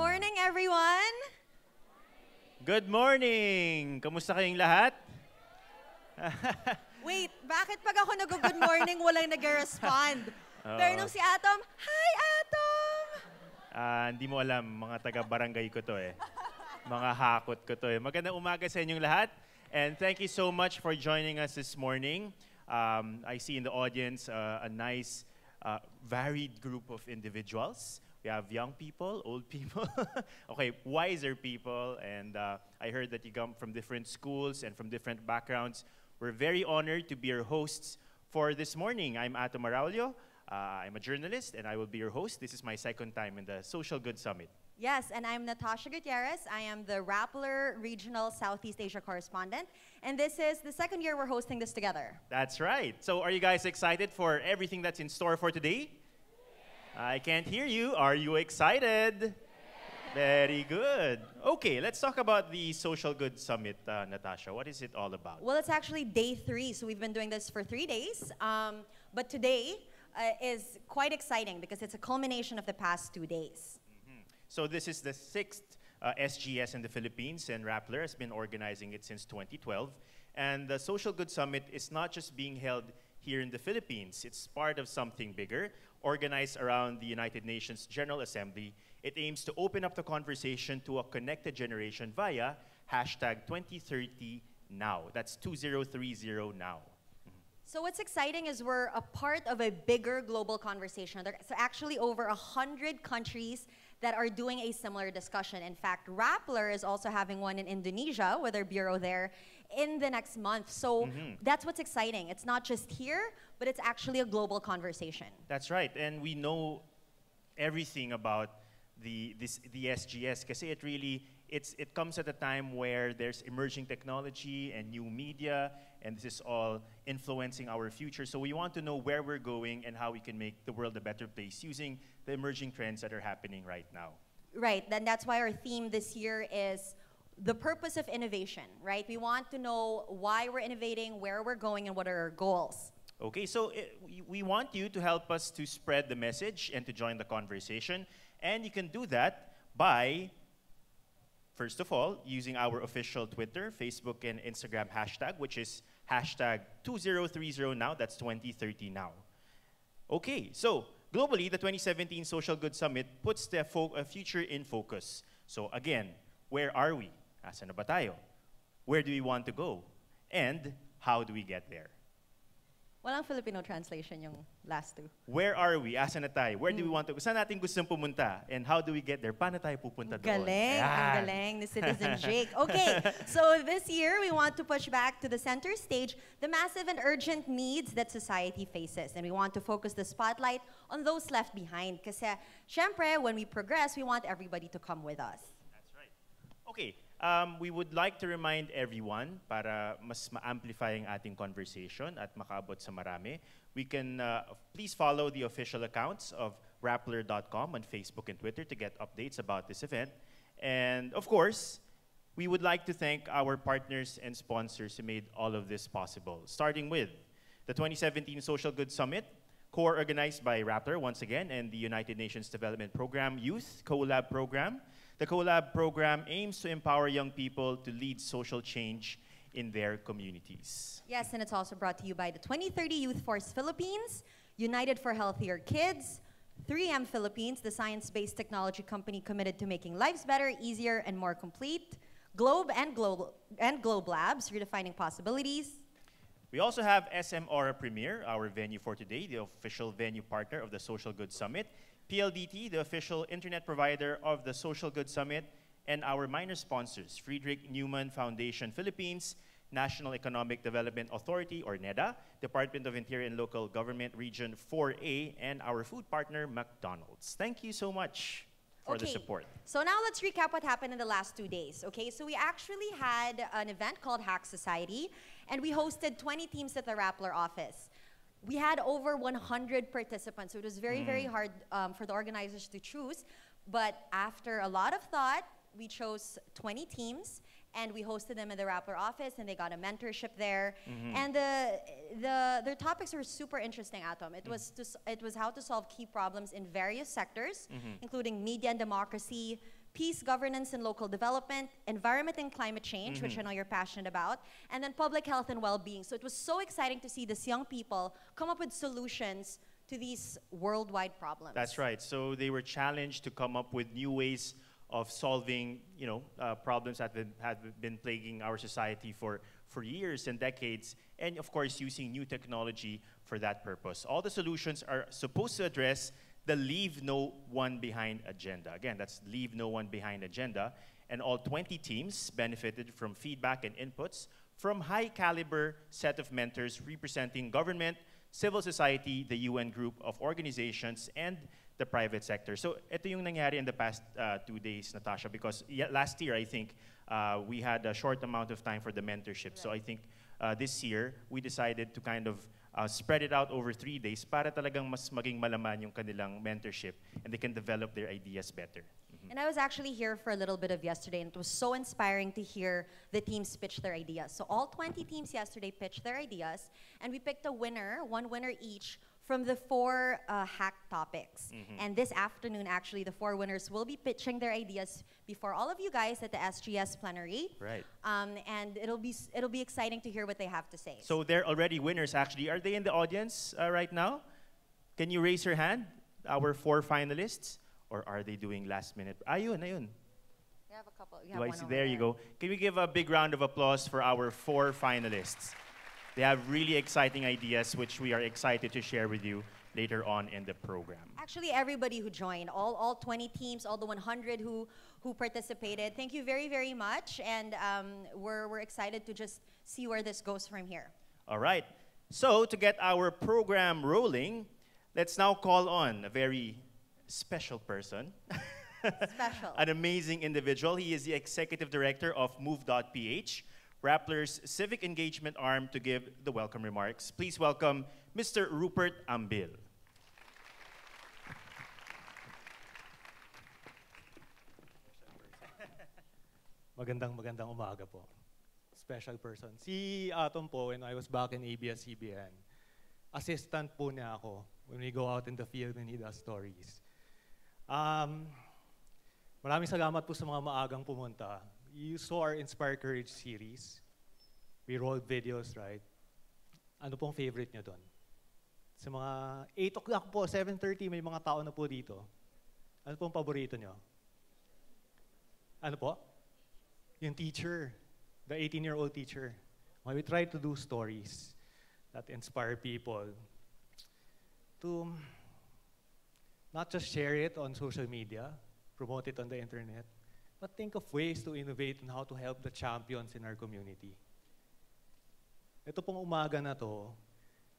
morning, everyone! Good morning! Kamusta kayong lahat? Wait, bakit pag ako nag-good morning, walang nag-respond? Pero nung si Atom, Hi, Atom! Hindi mo alam, mga taga-barangay ko to eh. Mga hakot ko to eh. Magandang umaga sa inyong lahat. And thank you so much for joining us this morning. I see in the audience a nice, varied group of individuals. We have young people, old people, okay, wiser people, and I heard that you come from different schools and from different backgrounds. We're very honored to be your hosts for this morning. I'm Ato Maraulio. I'm a journalist, and I will be your host. This is my second time in the Social Good Summit. Yes, and I'm Natasha Gutierrez. I am the Rappler Regional Southeast Asia correspondent, and this is the second year we're hosting this together. That's right. So are you guys excited for everything that's in store for today? I can't hear you. Are you excited? Very good. Okay, let's talk about the Social Good Summit, Natasha. What is it all about? Well, it's actually day 3, so we've been doing this for 3 days. But today is quite exciting because it's a culmination of the past 2 days. So this is the 6th SGS in the Philippines, and Rappler has been organizing it since 2012. And the Social Good Summit is not just being held here in the Philippines. It's part of something bigger, organized around the United Nations General Assembly. It aims to open up the conversation to a connected generation via #2030Now. That's 2030 now. So what's exciting is we're a part of a bigger global conversation. There's actually over 100 countries that are doing a similar discussion. In fact, Rappler is also having one in Indonesia with their bureau there in the next month. So that's what's exciting. It's not just here, but it's actually a global conversation. That's right. And we know everything about the SGS because it comes at a time where there's emerging technology and new media, and this is all influencing our future. So we want to know where we're going and how we can make the world a better place using the emerging trends that are happening right now. Right, then that's why our theme this year is the purpose of innovation, right? We want to know why we're innovating, where we're going, and what are our goals. Okay, so we want you to help us to spread the message and to join the conversation. And you can do that by, first of all, using our official Twitter, Facebook, and Instagram hashtag, which is #2030now. That's 2030now. Okay, so globally, the 2017 Social Good Summit puts the future in focus. So again, where are we? Asan na ba tayo? Where do we want to go? And how do we get there? Walang Filipino translation yung last two. Where are we? Asan na tayo? Where do we want to go? Saan natin gustong pumunta? And how do we get there? Paano tayo pupunta doon? Galing, ang galing ni Citizen Jake. Okay, so this year we want to push back to the center stage the massive and urgent needs that society faces. And we want to focus the spotlight on those left behind. Kasi, syempre, when we progress, we want everybody to come with us. That's right. Okay, we would like to remind everyone para mas ma-amplify ang ating conversation at makaabot sa marami. We can please follow the official accounts of Rappler.com on Facebook and Twitter to get updates about this event. And of course, we would like to thank our partners and sponsors who made all of this possible, starting with the 2017 Social Good Summit, co-organized by Rappler once again and the United Nations Development Program Youth Co-Lab Program. The Co-Lab program aims to empower young people to lead social change in their communities. Yes, and it's also brought to you by the 2030 Youth Force Philippines, United for Healthier Kids, 3M Philippines, the science-based technology company committed to making lives better, easier, and more complete, Globe and Globe Labs, redefining possibilities. We also have SM Aura Premier, our venue for today, the official venue partner of the Social Good Summit, PLDT, the official internet provider of the Social Good Summit, and our minor sponsors, Friedrich Neumann Foundation Philippines, National Economic Development Authority, or NEDA, Department of Interior and Local Government Region 4A, and our food partner, McDonald's. Thank you so much for the support. So now let's recap what happened in the last 2 days. Okay, so we actually had an event called Hack Society, and we hosted 20 teams at the Rappler office. We had over 100 participants, so it was very, very hard for the organizers to choose. But after a lot of thought, we chose 20 teams, and we hosted them in the Rappler office, and they got a mentorship there. And their topics were super interesting, Atom. It was how to solve key problems in various sectors, including media and democracy, peace, governance, and local development, environment and climate change, which I know you're passionate about, and then public health and well-being. So it was so exciting to see these young people come up with solutions to these worldwide problems. That's right. So they were challenged to come up with new ways of solving, problems that have been plaguing our society for years and decades, and of course using new technology for that purpose. All the solutions are supposed to address the Leave No One Behind agenda. Again, that's Leave No One Behind agenda. And all 20 teams benefited from feedback and inputs from high-caliber set of mentors representing government, civil society, the UN group of organizations, and the private sector. So ito yung nangyari in the past 2 days, Natasha, because last year, I think, we had a short amount of time for the mentorship. Right. So I think this year, we decided to kind of spread it out over 3 days para talagang mas maging malaman yung kanilang mentorship and they can develop their ideas better. And I was actually here for a little bit of yesterday, and it was so inspiring to hear the teams pitch their ideas. So all 20 teams yesterday pitched their ideas, and we picked a winner, one winner each, from the 4 hack topics. And this afternoon, actually, the 4 winners will be pitching their ideas before all of you guys at the SGS plenary. Right. And it'll be exciting to hear what they have to say. So they're already winners, actually. Are they in the audience right now? Can you raise your hand, our 4 finalists? Or are they doing last minute? Ayun. We have a couple. Do I see? There you go. Can we give a big round of applause for our 4 finalists? They have really exciting ideas, which we are excited to share with you later on in the program. Actually, everybody who joined, all 20 teams, all the 100 who participated, thank you very, very much. And we're excited to just see where this goes from here. All right. So to get our program rolling, let's now call on a very special person. Special. An amazing individual. He is the executive director of Move.ph, Rappler's civic engagement arm, to give the welcome remarks. Please welcome Mr. Rupert Ambil. Magandang umaga po. Special person. Si Atom po, when I was back in ABS-CBN, assistant po niya ako when we go out in the field and he does stories. Maraming salamat po sa mga maagang pumunta. You saw our Inspire Courage series. We rolled videos, right? Ano pong favorite nyo doon? Sa mga 8 o'clock po, 7:30, may mga tao na po dito. Ano pong paborito nyo? Ano po? Yung teacher, the 18-year-old teacher. Well, we try to do stories that inspire people to not just share it on social media, promote it on the internet, but think of ways to innovate on how to help the champions in our community. Ito pong umaga na to,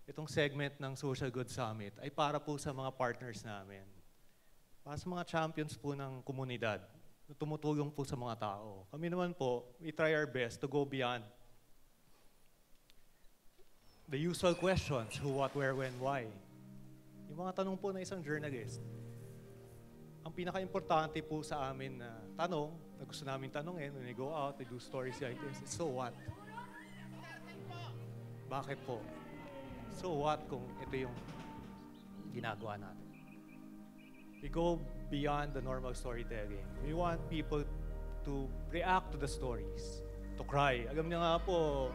itong segment ng Social Good Summit ay para po sa mga partners namin. Para sa mga champions po ng komunidad na tumutulong po sa mga tao. Kami naman po, we try our best to go beyond the usual questions, who, what, where, when, why. Yung mga tanong po na isang journalist. Ang pinaka-importante po sa amin na tanong, na gusto namin tanongin, when we go out, we do stories like this, is so what? Bakit po? So what kung ito yung ginagawa natin? We go beyond the normal storytelling. We want people to react to the stories, to cry. Alam niyo nga po,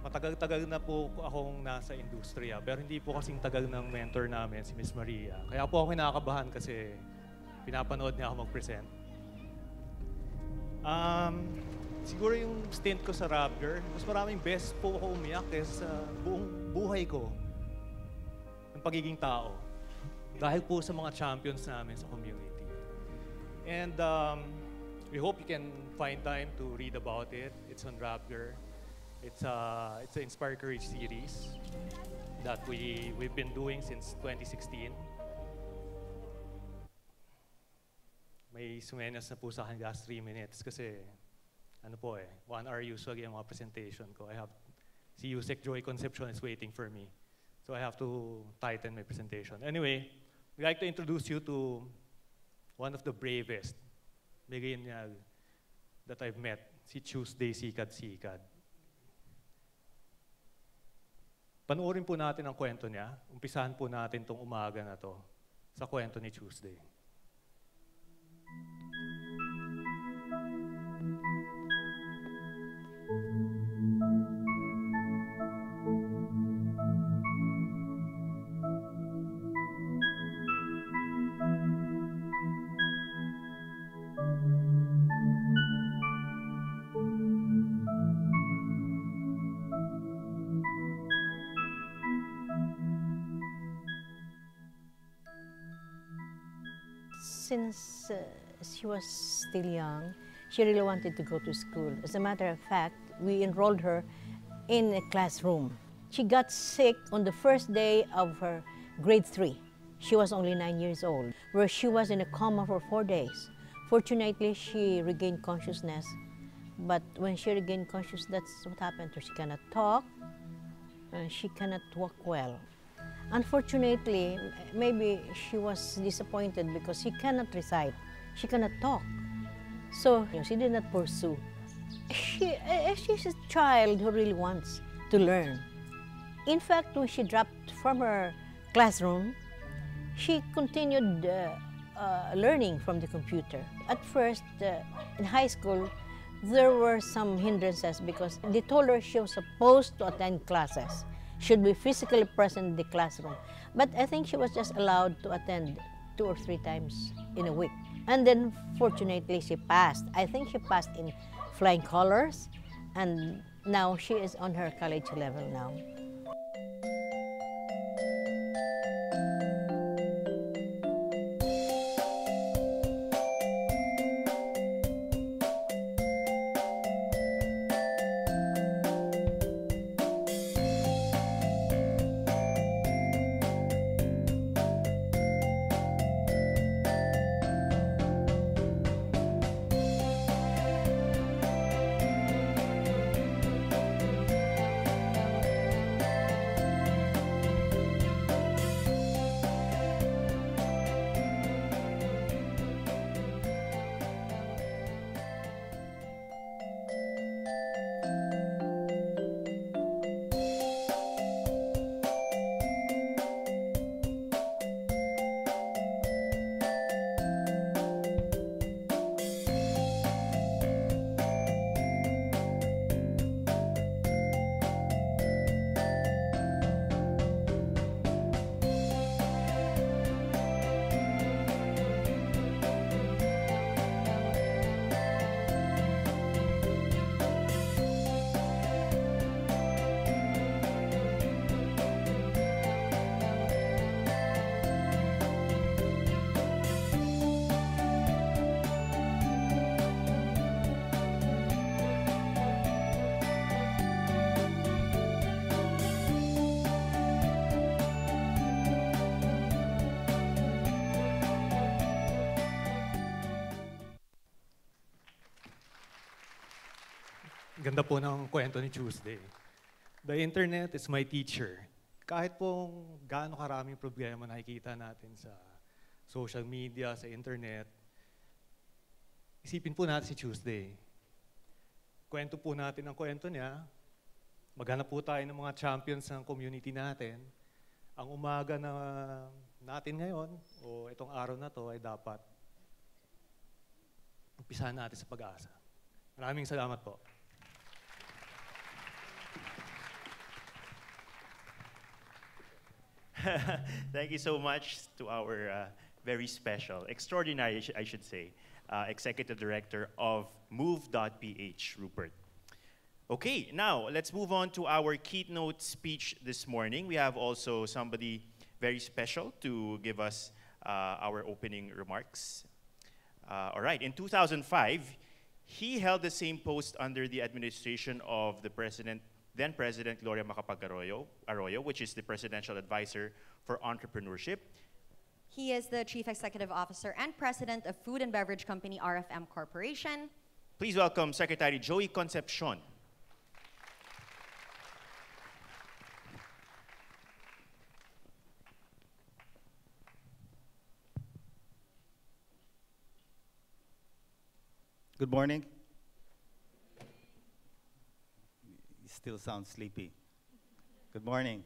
matagal-tagal na po akong nasa industriya, pero hindi po kasing tagal ng mentor namin, si Miss Maria. Kaya po ako kinakabahan kasi pinapanood niya ako mag-present. Siguro yung stint ko sa Raptor, mas maraming best po ako umiyak kaysa sa buong buhay ko ng pagiging tao. Dahil po sa mga champions namin sa community. And we hope you can find time to read about it. It's on Raptor. It's an Inspire Courage series that we've been doing since 2016. May sumenyas na po sa akin last 3 minutes kasi ano po 1 hour usually ang mga presentation ko. Si Yusek Joy Concepcion is waiting for me. So I have to tighten my presentation. Anyway, we'd like to introduce you to one of the bravest millennial that I've met, si Tuesday Sikad-Sikad. Panoorin po natin ang kwento niya. Umpisahan po natin tong umaga na to sa kwento ni Tuesday. since she was still young, she really wanted to go to school. As a matter of fact, we enrolled her in a classroom. She got sick on the first day of her grade 3. She was only 9 years old, where she was in a coma for 4 days. Fortunately, she regained consciousness, but when she regained consciousness, that's what happened to her. She cannot talk, she cannot walk well. Unfortunately, maybe she was disappointed because she cannot recite, she cannot talk. So she did not pursue. She's a child who really wants to learn. In fact, when she dropped from her classroom, she continued learning from the computer. At first, in high school, there were some hindrances because they told her she was supposed to attend classes, should be physically present in the classroom. But I think she was just allowed to attend 2 or 3 times in a week. And then, fortunately, she passed. I think she passed in flying colors, and now she is on her college level now. Ganda po ng kwento ni Tuesday. The internet is my teacher. Kahit pong gaano karaming problema nakikita natin sa social media, sa internet, isipin po natin si Tuesday. Kwento po natin ang kwento niya. Maghanap po tayo ng mga champions ng community natin. Ang umaga na natin ngayon, o itong araw na to, ay dapat umpisahan natin sa pag-asa. Maraming salamat po. Thank you so much to our very special, extraordinary, I should say, Executive Director of Move.ph, Rupert. Okay, now let's move on to our keynote speech this morning. We have also somebody very special to give us our opening remarks. All right, in 2005, he held the same post under the administration of the then President Gloria Macapagal Arroyo, which is the Presidential Advisor for Entrepreneurship. He is the Chief Executive Officer and President of Food and Beverage Company RFM Corporation. Please welcome Secretary Joey Concepcion. Good morning. You still sound sleepy. Good morning.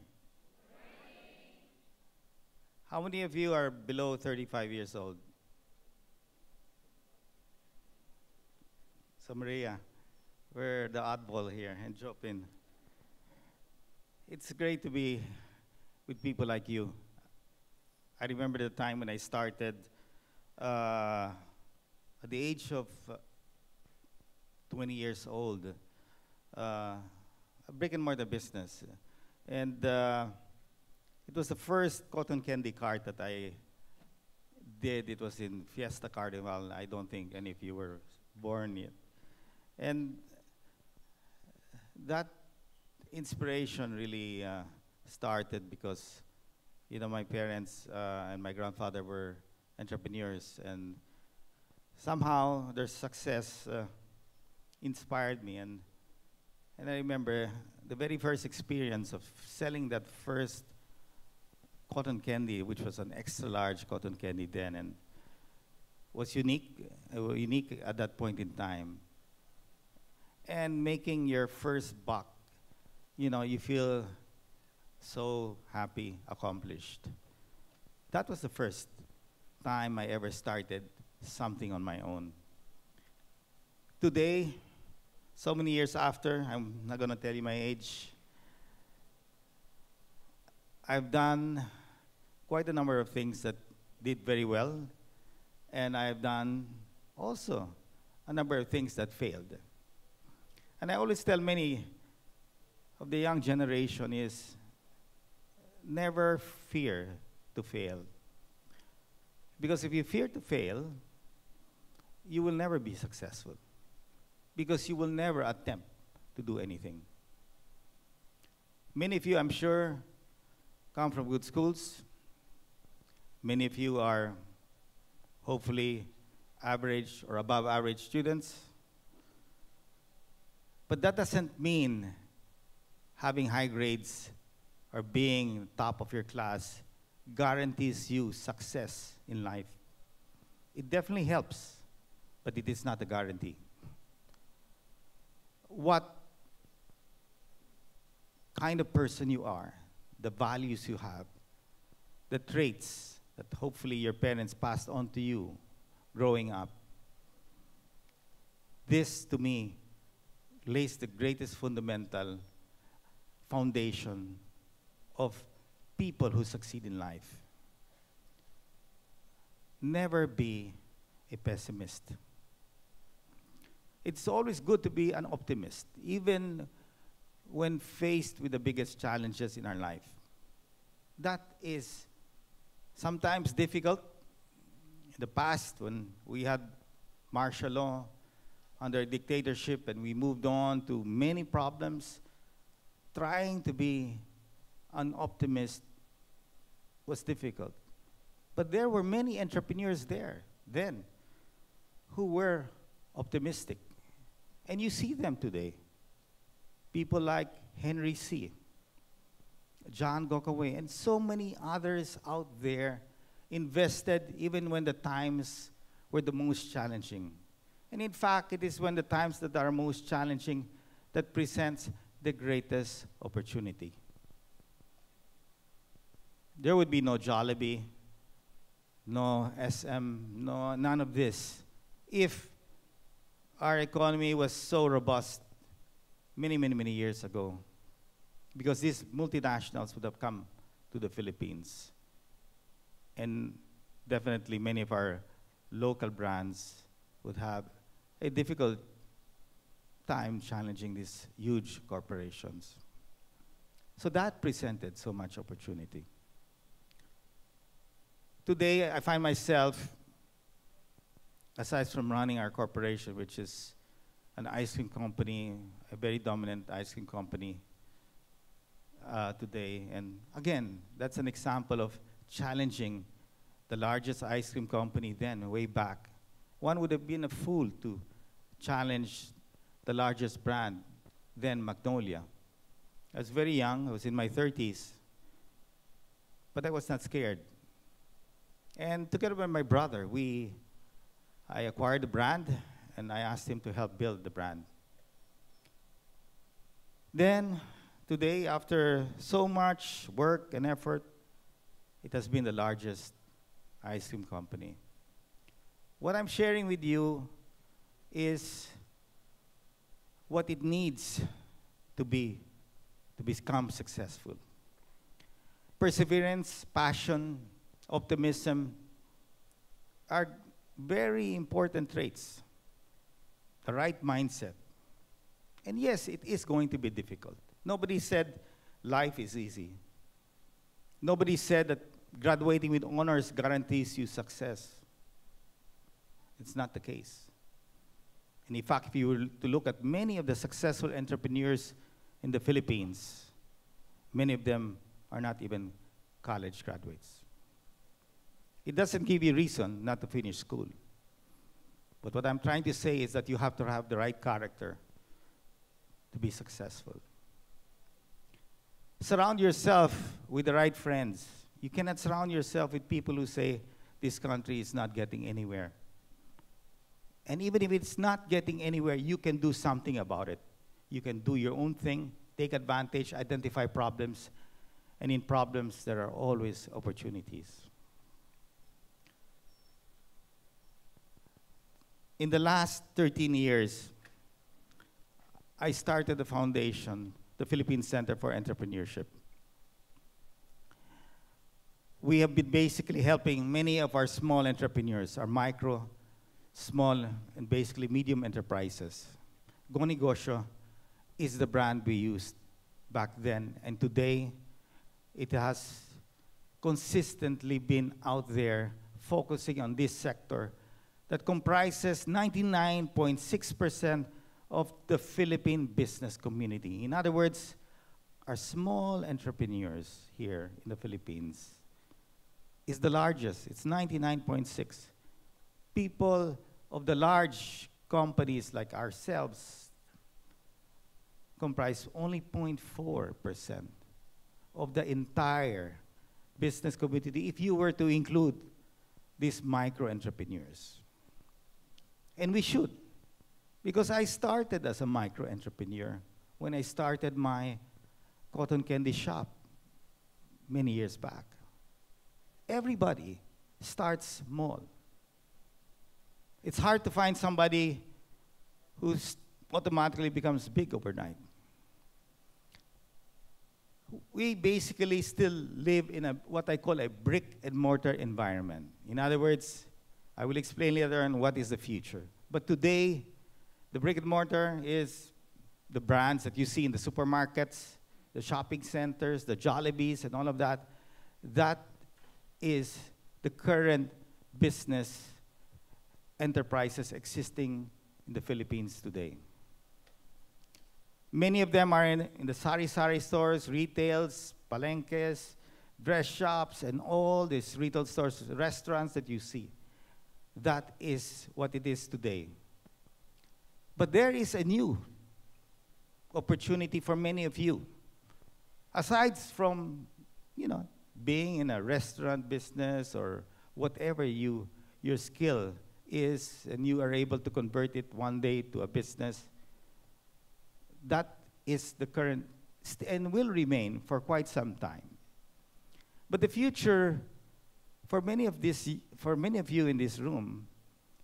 How many of you are below 35 years old? So Maria, we're the oddball here, and Jopin. It's great to be with people like you. I remember the time when I started at the age of 20 years old, a brick and mortar business. And it was the first cotton candy cart that I did, it was in Fiesta Carnival. I don't think any of you were born yet. And that inspiration really started because, you know, my parents and my grandfather were entrepreneurs, and somehow their success inspired me. And I remember the very first experience of selling that first cotton candy, which was an extra large cotton candy then, and was unique at that point in time. And making your first buck, you know, you feel so happy, accomplished. That was the first time I ever started something on my own. Today, so many years after, I'm not gonna tell you my age, I've done quite a number of things that did very well, and I've done also a number of things that failed. And I always tell many of the young generation is never fear to fail. Because if you fear to fail, you will never be successful. Because you will never attempt to do anything. Many of you, I'm sure, come from good schools. Many of you are hopefully average or above average students. But that doesn't mean having high grades or being top of your class guarantees you success in life. It definitely helps, but it is not a guarantee. What kind of person you are, the values you have, the traits that hopefully your parents passed on to you growing up, this to me lays the greatest fundamental foundation of people who succeed in life. Never be a pessimist. It's always good to be an optimist, even when faced with the biggest challenges in our life. That is sometimes difficult. In the past, when we had martial law under dictatorship and we moved on to many problems, trying to be an optimist was difficult. But there were many entrepreneurs there then who were optimistic. And you see them today. People like Henry C., John Gokaway, and so many others out there invested even when the times were the most challenging. And in fact, it is when the times that are most challenging that presents the greatest opportunity. There would be no Jollibee, no SM, no, none of this if our economy was so robust many, many, many years ago. Because these multinationals would have come to the Philippines. And definitely many of our local brands would have a difficult time challenging these huge corporations. So that presented so much opportunity. Today, I find myself, aside from running our corporation, which is an ice cream company, a very dominant ice cream company today. And again, that's an example of challenging the largest ice cream company then, way back. One would have been a fool to challenge the largest brand, then Magnolia. I was very young, I was in my 30s, but I was not scared. And together with my brother, I acquired the brand, and I asked him to help build the brand. Then, today, after so much work and effort, it has been the largest ice cream company. What I'm sharing with you is what it needs to become successful. Perseverance, passion, optimism are very important traits. The right mindset. And yes, it is going to be difficult. Nobody said life is easy. Nobody said that graduating with honors guarantees you success. It's not the case. And in fact, if you were to look at many of the successful entrepreneurs in the Philippines, many of them are not even college graduates. It doesn't give you reason not to finish school. But what I'm trying to say is that you have to have the right character to be successful. Surround yourself with the right friends. You cannot surround yourself with people who say, this country is not getting anywhere. And even if it's not getting anywhere, you can do something about it. You can do your own thing, take advantage, identify problems, and in problems, there are always opportunities. In the last 13 years, I started the foundation, the Philippine Center for Entrepreneurship. We have been basically helping many of our small entrepreneurs, our micro, small, and basically medium enterprises. Go Negosyo is the brand we used back then, and today it has consistently been out there focusing on this sector that comprises 99.6% of the Philippine business community. In other words, our small entrepreneurs here in the Philippines is the largest. It's 99.6. People of the large companies like ourselves comprise only 0.4% of the entire business community if you were to include these micro entrepreneurs. And we should, because I started as a micro entrepreneur when I started my cotton candy shop many years back. Everybody starts small. It's hard to find somebody who automatically becomes big overnight. We basically still live in what I call a brick and mortar environment. In other words, I will explain later on what is the future. But today, the brick and mortar is the brands that you see in the supermarkets, the shopping centers, the Jollibees, and all of that. That is the current business enterprises existing in the Philippines today. Many of them are in the sari-sari stores, retails, palenques, dress shops, and all these retail stores, restaurants that you see. That is what it is today. But there is a new opportunity for many of you. Aside from, being in a restaurant business or whatever your skill is, and you are able to convert it one day to a business, that is the current and will remain for quite some time. But the future for many of you in this room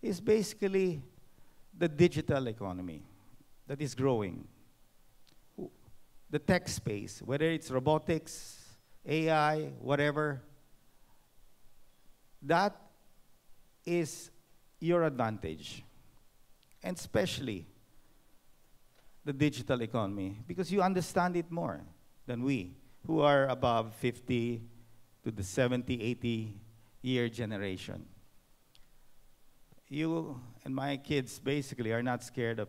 is basically the digital economy that is growing. The tech space, whether it's robotics, AI, whatever, that is your advantage. And especially the digital economy, because you understand it more than we, who are above 50 to the 70, 80-year generation. You and my kids basically are not scared of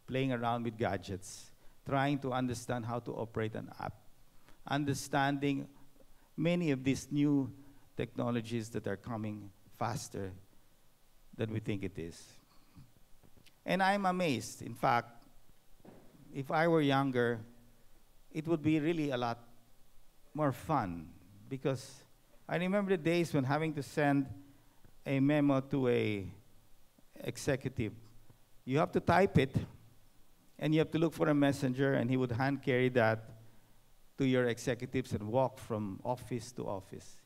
playing around with gadgets, trying to understand how to operate an app, understanding many of these new technologies that are coming faster than we think it is. And I'm amazed. In fact, if I were younger, it would be really a lot more fun, because I remember the days when having to send a memo to a executive. You have to type it, and you have to look for a messenger, and he would hand carry that to your executives and walk from office to office.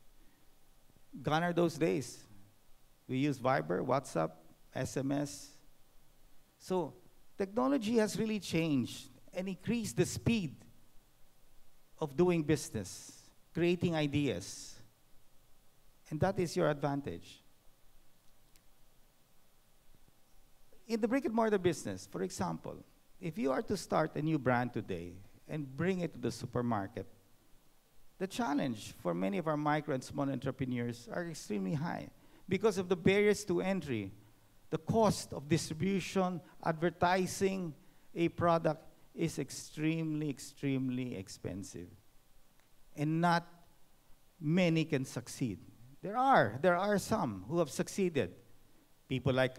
Gone are those days. We use Viber, WhatsApp, SMS. So technology has really changed and increased the speed of doing business, creating ideas. And that is your advantage. In the brick and mortar business, for example, if you are to start a new brand today and bring it to the supermarket, the challenge for many of our micro and small entrepreneurs are extremely high because of the barriers to entry, the cost of distribution, advertising a product is extremely, extremely expensive. And not many can succeed. There are some who have succeeded. People like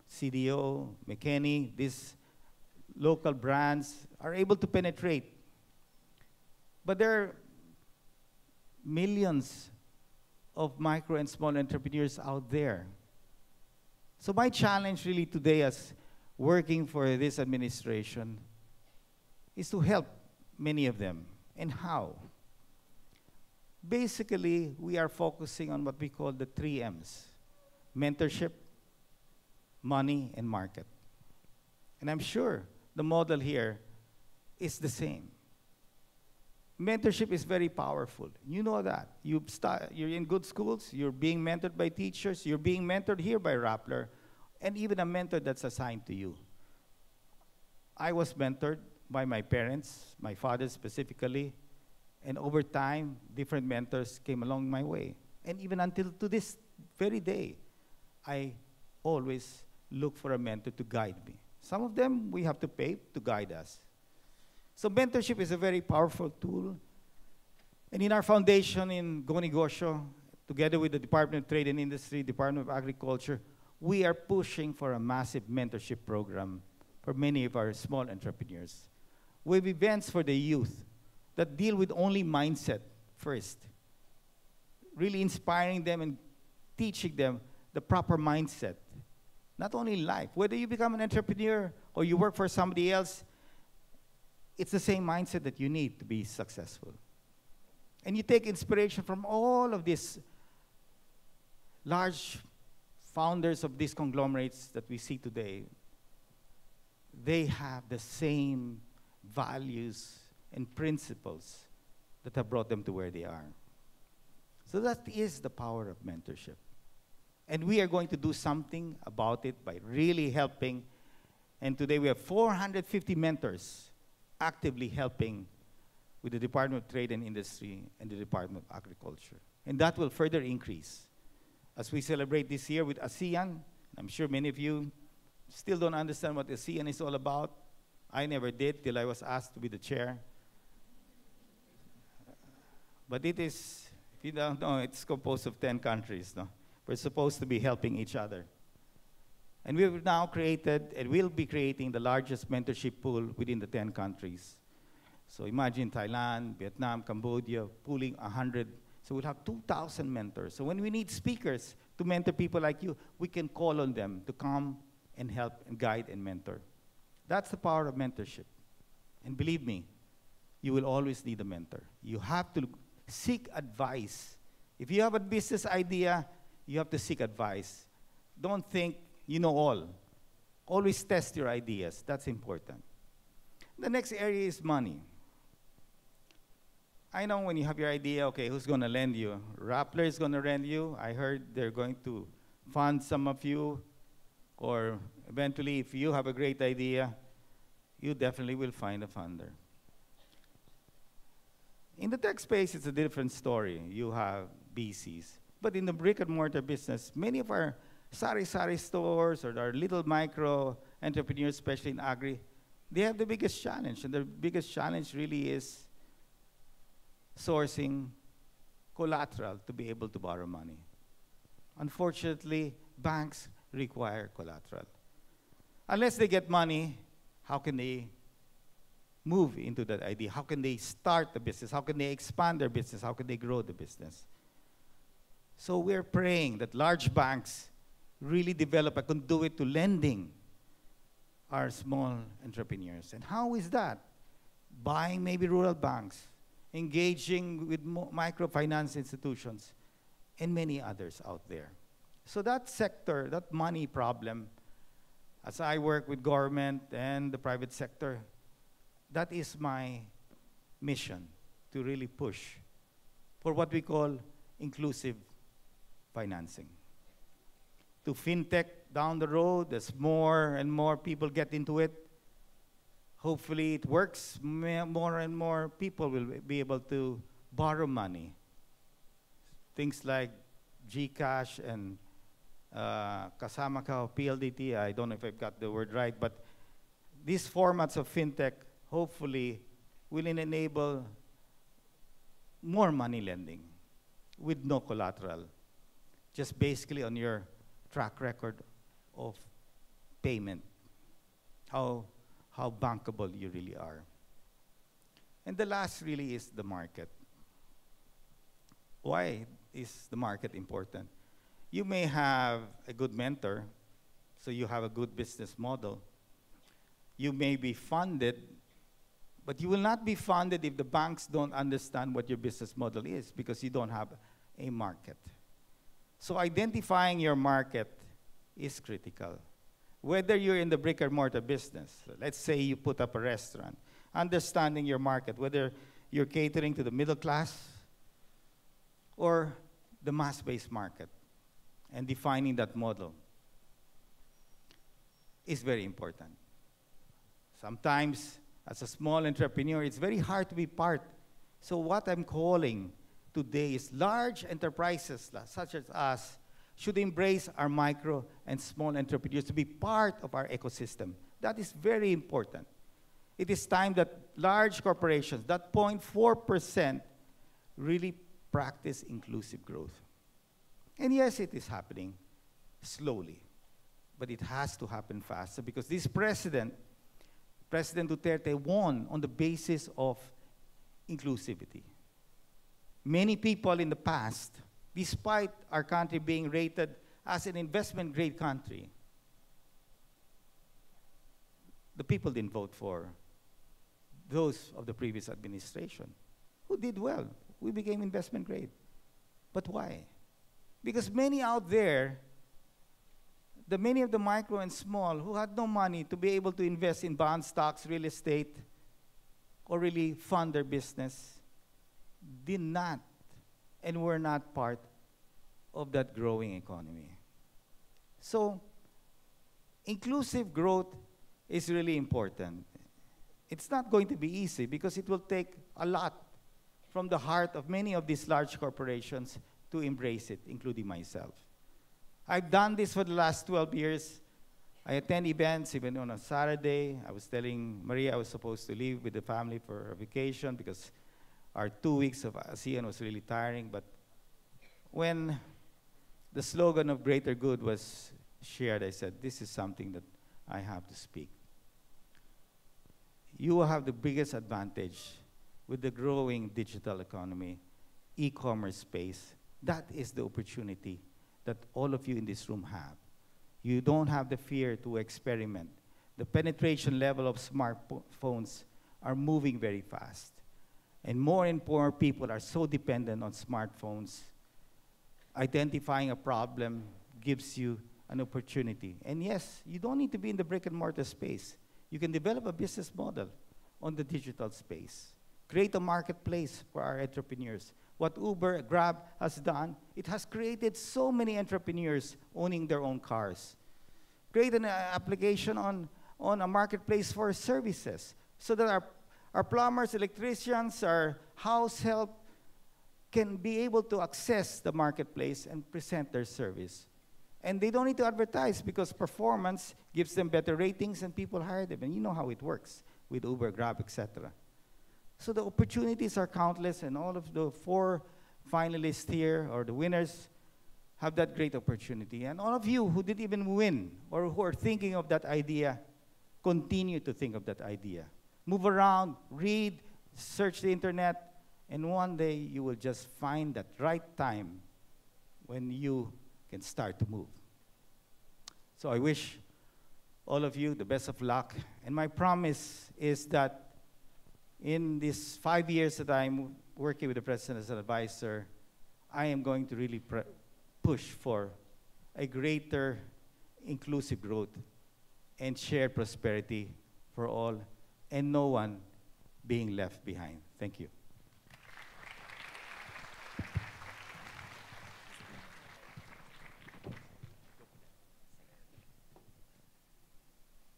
CDO, McKinney, these local brands are able to penetrate. But there are millions of micro and small entrepreneurs out there. So my challenge really today as working for this administration is to help many of them. And how? Basically, we are focusing on what we call the 3 M's: mentorship, money, and market. And I'm sure the model here is the same. Mentorship is very powerful. You know that. You're in good schools, you're being mentored by teachers, you're being mentored here by Rappler, and even a mentor that's assigned to you. I was mentored by my parents, my father specifically, and over time, different mentors came along my way. And even until to this very day, I always look for a mentor to guide me. Some of them we have to pay to guide us. So mentorship is a very powerful tool. And in our foundation in Go Negosyo, together with the Department of Trade and Industry, Department of Agriculture, we are pushing for a massive mentorship program for many of our small entrepreneurs. We have events for the youth that deal with only mindset first, really inspiring them and teaching them the proper mindset. Not only in life, whether you become an entrepreneur or you work for somebody else, it's the same mindset that you need to be successful. And you take inspiration from all of these large founders of these conglomerates that we see today. They have the same values and principles that have brought them to where they are. So that is the power of mentorship. And we are going to do something about it by really helping. And today we have 450 mentors actively helping with the Department of Trade and Industry and the Department of Agriculture. And that will further increase. As we celebrate this year with ASEAN, I'm sure many of you still don't understand what ASEAN is all about. I never did till I was asked to be the chair. But it is, if you don't know, it's composed of 10 countries. No? We're supposed to be helping each other. And we've now created, and will be creating, the largest mentorship pool within the 10 countries. So imagine Thailand, Vietnam, Cambodia, pooling 100. So we'll have 2,000 mentors. So when we need speakers to mentor people like you, we can call on them to come and help and guide and mentor. That's the power of mentorship. And believe me, you will always need a mentor. You have to seek advice. If you have a business idea, you have to seek advice. Don't think you know all. Always test your ideas. That's important. The next area is money. I know when you have your idea, okay, who's going to lend you? Rappler is going to lend you. I heard they're going to fund some of you. Or eventually, if you have a great idea, you definitely will find a funder. In the tech space, it's a different story. You have BCs. But in the brick-and-mortar business, many of our sari-sari stores or our little micro entrepreneurs, especially in agri, they have the biggest challenge. And the biggest challenge really is sourcing collateral to be able to borrow money. Unfortunately, banks require collateral. Unless they get money, how can they move into that idea? How can they start the business? How can they expand their business? How can they grow the business? So we're praying that large banks really develop a conduit to lending our small entrepreneurs. And how is that? Buying maybe rural banks, engaging with microfinance institutions, and many others out there. So that sector, that money problem, as I work with government and the private sector, that is my mission, to really push for what we call inclusive financing. To fintech down the road, as more and more people get into it, hopefully it works, more and more people will be able to borrow money. Things like GCash and kasama ka o PLDT, I don't know if I've got the word right, but these formats of fintech hopefully will enable more money lending with no collateral, just basically on your track record of payment, how bankable you really are. And the last really is the market. Why is the market important? You may have a good mentor, so you have a good business model. You may be funded, but you will not be funded if the banks don't understand what your business model is, because you don't have a market. So identifying your market is critical. Whether you're in the brick and mortar business, let's say you put up a restaurant, understanding your market, whether you're catering to the middle class or the mass-based market, and defining that model is very important. Sometimes, as a small entrepreneur, it's very hard to be part. So what I'm calling today is large enterprises such as us should embrace our micro and small entrepreneurs to be part of our ecosystem. That is very important. It is time that large corporations, that 0.4%, really practice inclusive growth. And yes, it is happening slowly, but it has to happen faster, because this President Duterte, won on the basis of inclusivity. Many people in the past, despite our country being rated as an investment-grade country, the people didn't vote for those of the previous administration, who did well. We became investment-grade. But why? Because many out there, many of the micro and small who had no money to be able to invest in bond stocks, real estate, or really fund their business, did not and were not part of that growing economy. So, inclusive growth is really important. It's not going to be easy, because it will take a lot from the heart of many of these large corporations to embrace it, including myself. I've done this for the last 12 years. I attend events, even on a Saturday. I was telling Maria I was supposed to leave with the family for a vacation, because our 2 weeks of ASEAN was really tiring. But when the slogan of greater good was shared, I said, this is something that I have to speak. You will have the biggest advantage with the growing digital economy, e-commerce space. That is the opportunity that all of you in this room have. You don't have the fear to experiment. The penetration level of smartphones are moving very fast. And more people are so dependent on smartphones. Identifying a problem gives you an opportunity. And yes, you don't need to be in the brick and mortar space. You can develop a business model on the digital space. Create a marketplace for our entrepreneurs. What Uber, Grab has done, it has created so many entrepreneurs owning their own cars. Create an application on a marketplace for services, so that our plumbers, electricians, our house help can be able to access the marketplace and present their service. And they don't need to advertise, because performance gives them better ratings and people hire them. And you know how it works with Uber, Grab, etc. So the opportunities are countless, and all of the 4 finalists here, or the winners, have that great opportunity. And all of you who didn't even win, or who are thinking of that idea, continue to think of that idea. Move around, read, search the internet, and one day you will just find that right time when you can start to move. So I wish all of you the best of luck. And my promise is that in these 5 years that I'm working with the President as an advisor, I am going to really push for a greater inclusive growth and shared prosperity for all, and no one being left behind. Thank you.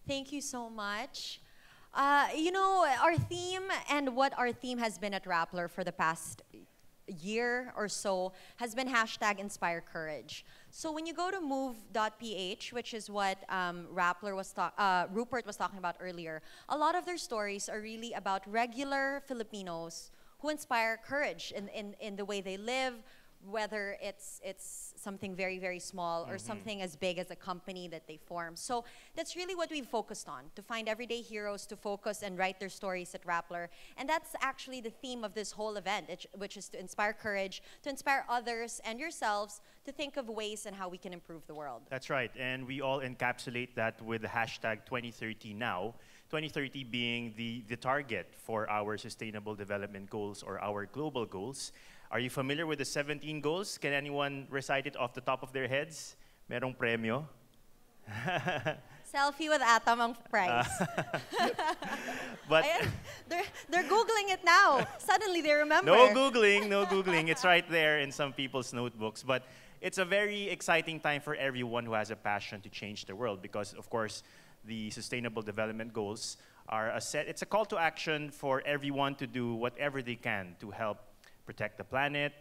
Thank you so much. You know, our theme and what our theme has been at Rappler for the past year or so has been hashtag Inspire Courage. So when you go to move.ph, which is what Rupert was talking about earlier, a lot of their stories are really about regular Filipinos who inspire courage in the way they live, whether it's something very, very small or something as big as a company that they form. So that's really what we've focused on, to find everyday heroes to focus and write their stories at Rappler. And that's actually the theme of this whole event, which is to inspire courage, to inspire others and yourselves to think of ways and how we can improve the world. That's right, and we all encapsulate that with the hashtag 2030 now, 2030 being the target for our Sustainable Development Goals or our global goals. Are you familiar with the 17 goals? Can anyone recite it off the top of their heads? Merong premyo. Selfie with Atom ang prize. But Ayan, they're Googling it now. Suddenly they remember. no Googling, no Googling. It's right there in some people's notebooks. But it's a very exciting time for everyone who has a passion to change the world because, of course, the Sustainable Development Goals are it's a call to action for everyone to do whatever they can to help protect the planet,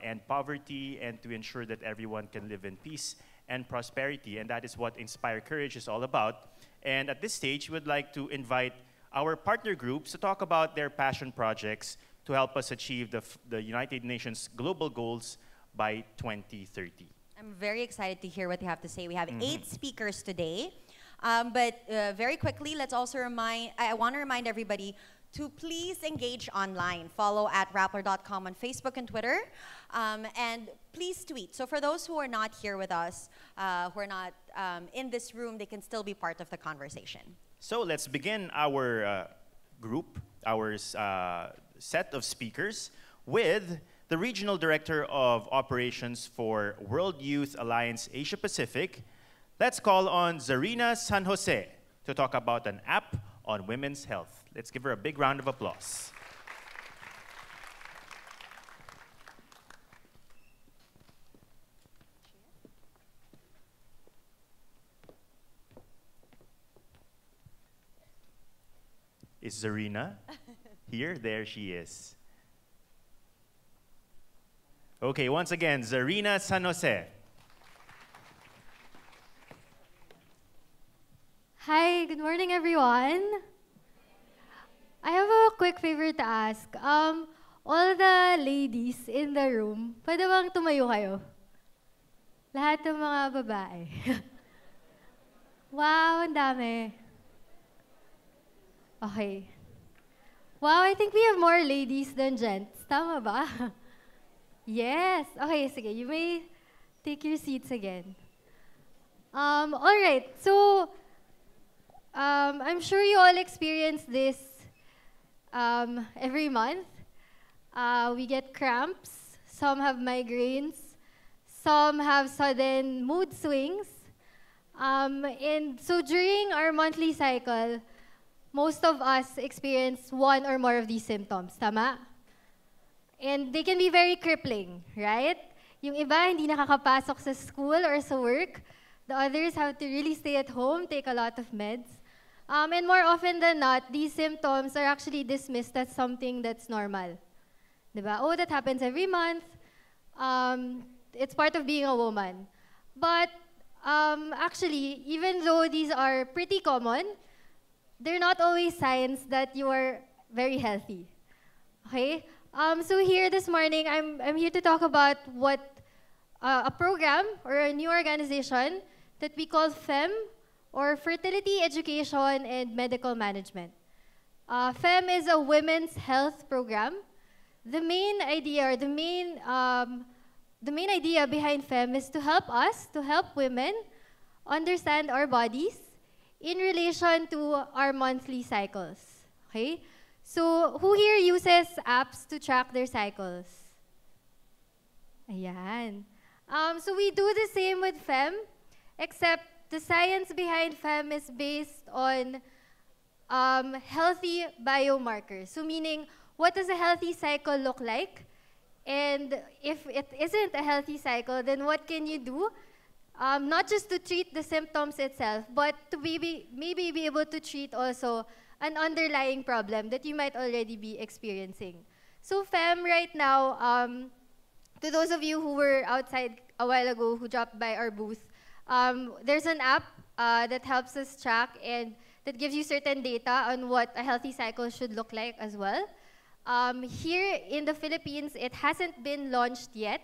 end poverty, and to ensure that everyone can live in peace and prosperity. And that is what Inspire Courage is all about. And at this stage, we would like to invite our partner groups to talk about their passion projects to help us achieve the United Nations global goals by 2030. I'm very excited to hear what you have to say. We have 8 speakers today. But very quickly, let's also I want to remind everybody to please engage online. Follow at Rappler.com on Facebook and Twitter. And please tweet. So for those who are not here with us, who are not in this room, they can still be part of the conversation. So let's begin our group, our set of speakers with the Regional Director of Operations for World Youth Alliance Asia Pacific. Let's call on Zarina San Jose to talk about an app on women's health. Let's give her a big round of applause. Is Zarina here? There she is. Okay, once again, Zarina San Jose. Hi, good morning, everyone. I have a quick favor to ask. All the ladies in the room, pwede bang tumayo kayo? Lahat ng mga babae. Wow, ang dami. Okay. Wow, I think we have more ladies than gents. Tama ba? Yes. Okay, sige. You may take your seats again. All right. So, I'm sure you all experience this every month. We get cramps. Some have migraines. Some have sudden mood swings. And so during our monthly cycle, most of us experience one or more of these symptoms. Tama? And they can be very crippling, right? Yung iba hindi nakakapasok sa school or sa work. The others have to really stay at home, take a lot of meds. And more often than not, these symptoms are actually dismissed as something that's normal. Diba? Oh, that happens every month. It's part of being a woman. But actually, even though these are pretty common, they're not always signs that you are very healthy. Okay? So here this morning, I'm here to talk about what a program or a new organization that we call FEM, or Fertility Education and Medical Management. FEM is a women's health program. The main idea, or the main idea behind FEM is to help us, to help women understand our bodies in relation to our monthly cycles. Okay? So, who here uses apps to track their cycles? Ayan. So we do the same with FEM, except the science behind FEM is based on healthy biomarkers. So meaning, what does a healthy cycle look like? And if it isn't a healthy cycle, then what can you do? Not just to treat the symptoms itself, but to maybe be able to treat also an underlying problem that you might already be experiencing. So FEM right now, to those of you who were outside a while ago who dropped by our booth, there's an app that helps us track and that gives you certain data on what a healthy cycle should look like as well. Here in the Philippines, it hasn't been launched yet,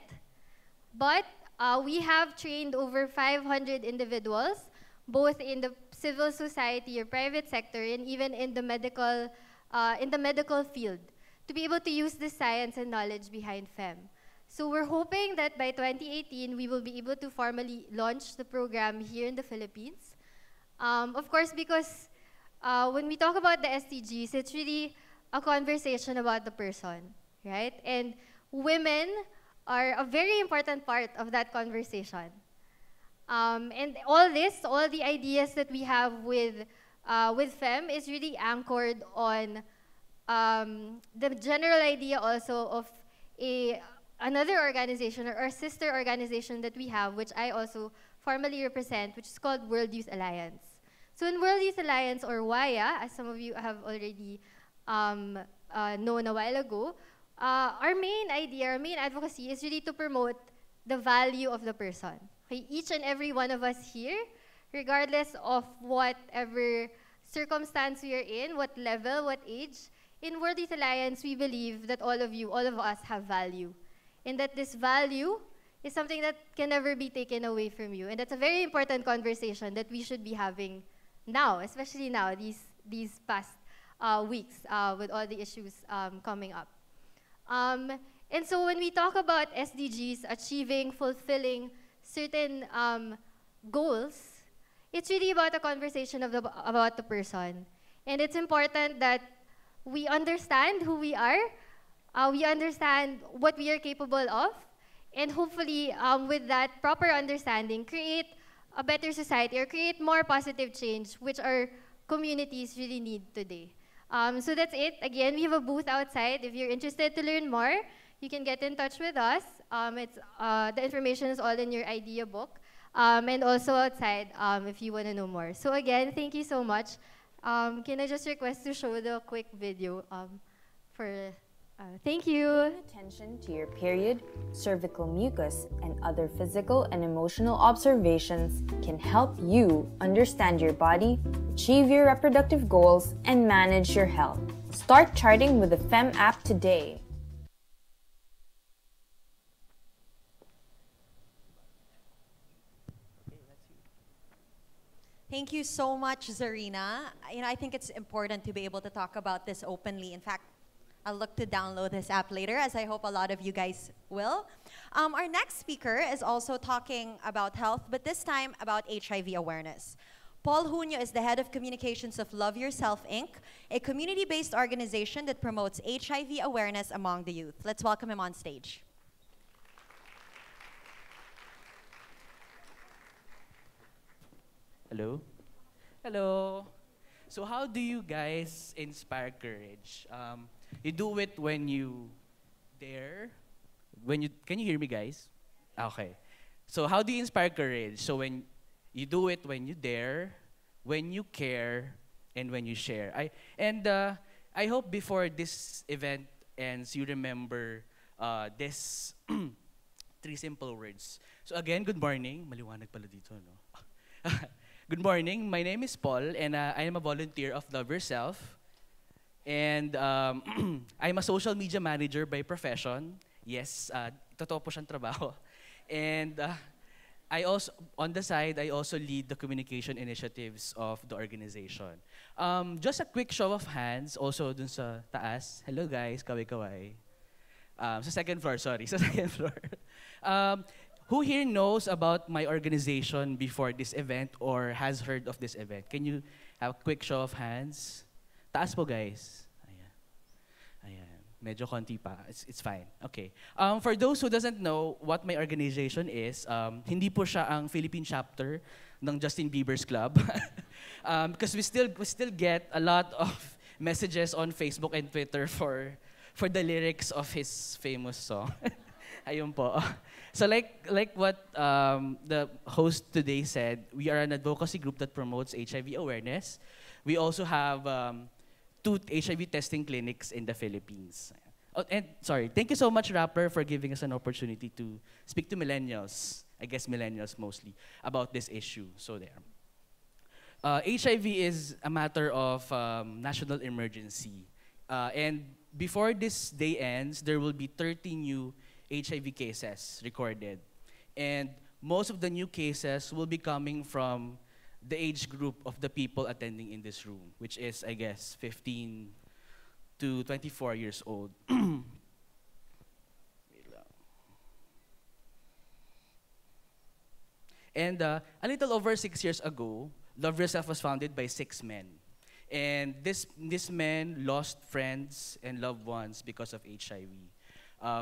but we have trained over 500 individuals, both in the civil society or private sector and even in the medical field, to be able to use the science and knowledge behind FEM. So we're hoping that by 2018, we will be able to formally launch the program here in the Philippines. Of course, because when we talk about the SDGs, it's really a conversation about the person, right? And women are a very important part of that conversation. And all the ideas that we have with FEM is really anchored on the general idea also of another organization or sister organization that we have, which I also formally represent, which is called World Youth Alliance. So in World Youth Alliance, or WYA, as some of you have already known a while ago, our main idea, our main advocacy is really to promote the value of the person. Okay? Each and every one of us here, regardless of whatever circumstance we are in, what level, what age, in World Youth Alliance, we believe that all of us have value. And that this value is something that can never be taken away from you. And that's a very important conversation that we should be having now, especially now, these past weeks with all the issues coming up. And so when we talk about SDGs, achieving, fulfilling certain goals, it's really about a conversation about the person. And it's important that we understand who we are, we understand what we are capable of, and hopefully with that proper understanding, create a better society or create more positive change, which our communities really need today. So that's it. Again, we have a booth outside. If you're interested to learn more, you can get in touch with us. The information is all in your idea book. And also outside if you want to know more. So again, thank you so much. Can I just request to show the quick video thank you. Paying attention to your period, cervical mucus, and other physical and emotional observations can help you understand your body, achieve your reproductive goals, and manage your health. Start charting with the FEM app today. Thank you so much, Zarina. I think it's important to be able to talk about this openly. In fact, I'll look to download this app later, as I hope a lot of you guys will. Our next speaker is also talking about health, but this time about HIV awareness. Paul Junio is the head of communications of Love Yourself, Inc., a community-based organization that promotes HIV awareness among the youth. Let's welcome him on stage. Hello? Hello. So how do you guys inspire courage? You do it when you dare. Can you hear me, guys? Okay. So how do you inspire courage? So when you do it when you dare, when you care, and when you share. I hope before this event ends, you remember this three simple words. So again, good morning. Maliwanag pala dito, no? Good morning. My name is Paul, and I am a volunteer of Love Yourself. And I'm a social media manager by profession. Yes, totoo po siyang trabaho. And I also, on the side, I also lead the communication initiatives of the organization. Just a quick show of hands, also dun sa taas. Hello guys, kaway-kaway. Sa second floor, sorry, sa second floor. Who here knows about my organization before this event or has heard of this event? Can you have a quick show of hands? Taas po, guys. Ayan. Ayan. Medyo konti pa. It's fine. Okay. For those who doesn't know what my organization is, hindi po siya ang Philippine chapter ng Justin Bieber's club. Because we still get a lot of messages on Facebook and Twitter for the lyrics of his famous song. Ayun po. So like what the host today said, we are an advocacy group that promotes HIV awareness. We also have 2 HIV testing clinics in the Philippines. Oh, and sorry, thank you so much, Rapper, for giving us an opportunity to speak to millennials, I guess millennials mostly, about this issue. So there. HIV is a matter of national emergency. And before this day ends, there will be 30 new HIV cases recorded. And most of the new cases will be coming from the age group of the people attending in this room, which is, I guess, 15 to 24 years old. And a little over 6 years ago, Love Yourself was founded by 6 men. And these men lost friends and loved ones because of HIV.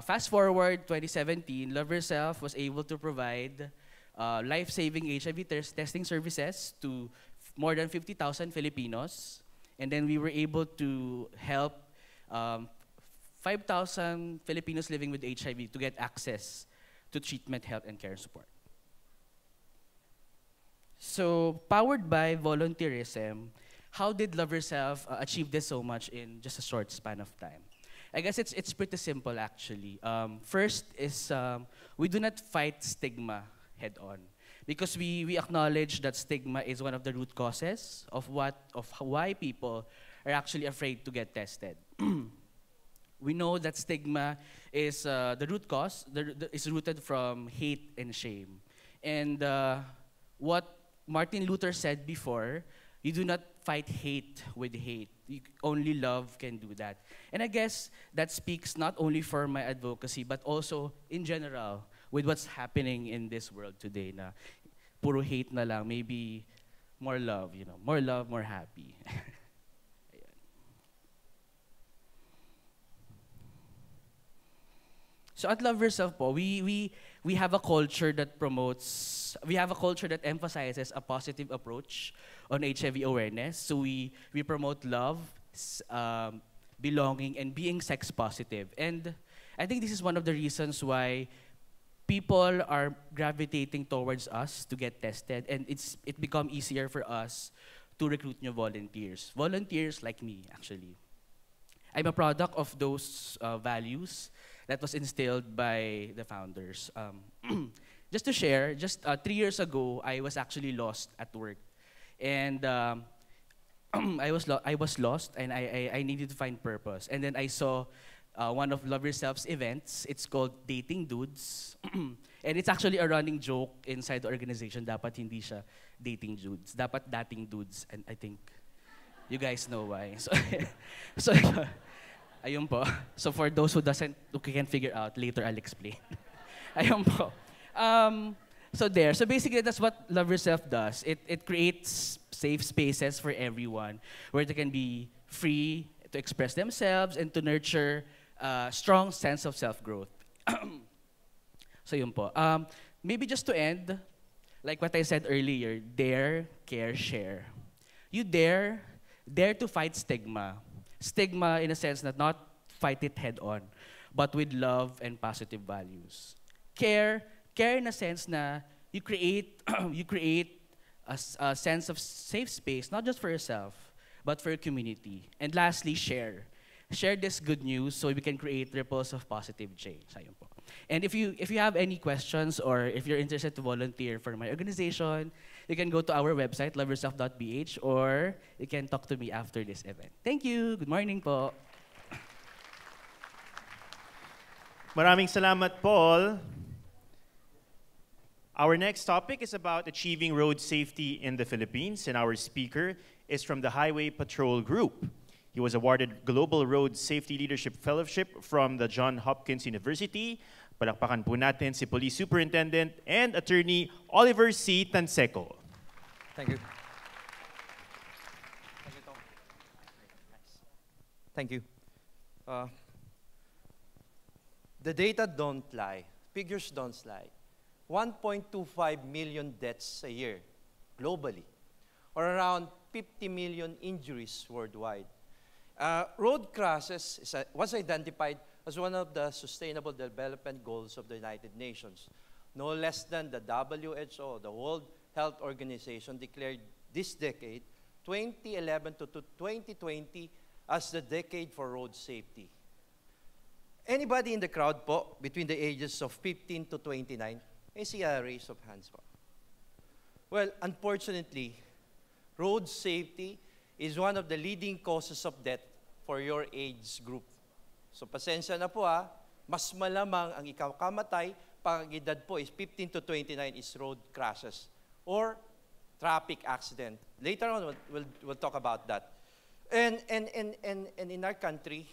Fast forward 2017, Love Yourself was able to provide life-saving HIV testing services to more than 50,000 Filipinos. And then we were able to help 5,000 Filipinos living with HIV to get access to treatment, health, and care support. So, powered by volunteerism, how did Love Yourself achieve this so much in just a short span of time? I guess it's pretty simple, actually. First is we do not fight stigma head-on, because we acknowledge that stigma is one of the root causes of why people are actually afraid to get tested. We know that stigma is the root cause, is rooted from hate and shame. And what Martin Luther said before, you do not fight hate with hate. Only love can do that. And I guess that speaks not only for my advocacy, but also in general with what's happening in this world today na puro hate na lang, maybe more love, more love, more happy. So at Love Yourself po, we have a culture that emphasizes a positive approach on HIV awareness. So we promote love, belonging, and being sex positive. And I think this is one of the reasons why people are gravitating towards us to get tested, and it become easier for us to recruit new volunteers. Volunteers like me, actually. I'm a product of those values that was instilled by the founders. Just to share, 3 years ago, I was actually lost at work. And I was lost, and I needed to find purpose. And then I saw one of Love Yourself's events. It's called Dating Dudes. And it's actually a running joke inside the organization. Dapat hindi siya Dating Dudes. Dapat Dating Dudes. And I think you guys know why. So ayun po. So for those who can't figure out, later I'll explain. Ayun po. So basically that's what Love Yourself does. It creates safe spaces for everyone where they can be free to express themselves and to nurture a strong sense of self-growth. So yun po. Maybe just to end, like what I said earlier, dare, care, share. You dare to fight stigma. Stigma in a sense that not fight it head on, but with love and positive values. Care in a sense na you create a sense of safe space, not just for yourself, but for your community. And lastly, share. Share this good news so we can create ripples of positive change. Ayun po. And if you have any questions or if you're interested to volunteer for my organization, you can go to our website, loveyourself.ph, or you can talk to me after this event. Thank you. Good morning po. Maraming salamat, Paul. Our next topic is about achieving road safety in the Philippines, and our speaker is from the Highway Patrol Group. He was awarded Global Road Safety Leadership Fellowship from the Johns Hopkins University. Palakpakan po natin si Police Superintendent and Attorney Oliver C. Tanseco. Thank you. Thank you. The data don't lie. Figures don't lie. 1.25 million deaths a year globally, or around 50 million injuries worldwide. Road crashes was identified as one of the Sustainable Development Goals of the United Nations. No less than the WHO, the World Health Organization, declared this decade, 2011 to 2020, as the decade for road safety. Anybody in the crowd po, between the ages of 15 to 29, may see a raise of hands po. Well, unfortunately, road safety is one of the leading causes of death for your age group. So pasensya na po mas malamang ang ikakamatay pag edad po is 15 to 29 is road crashes or traffic accident. Later on, we'll talk about that. And in our country,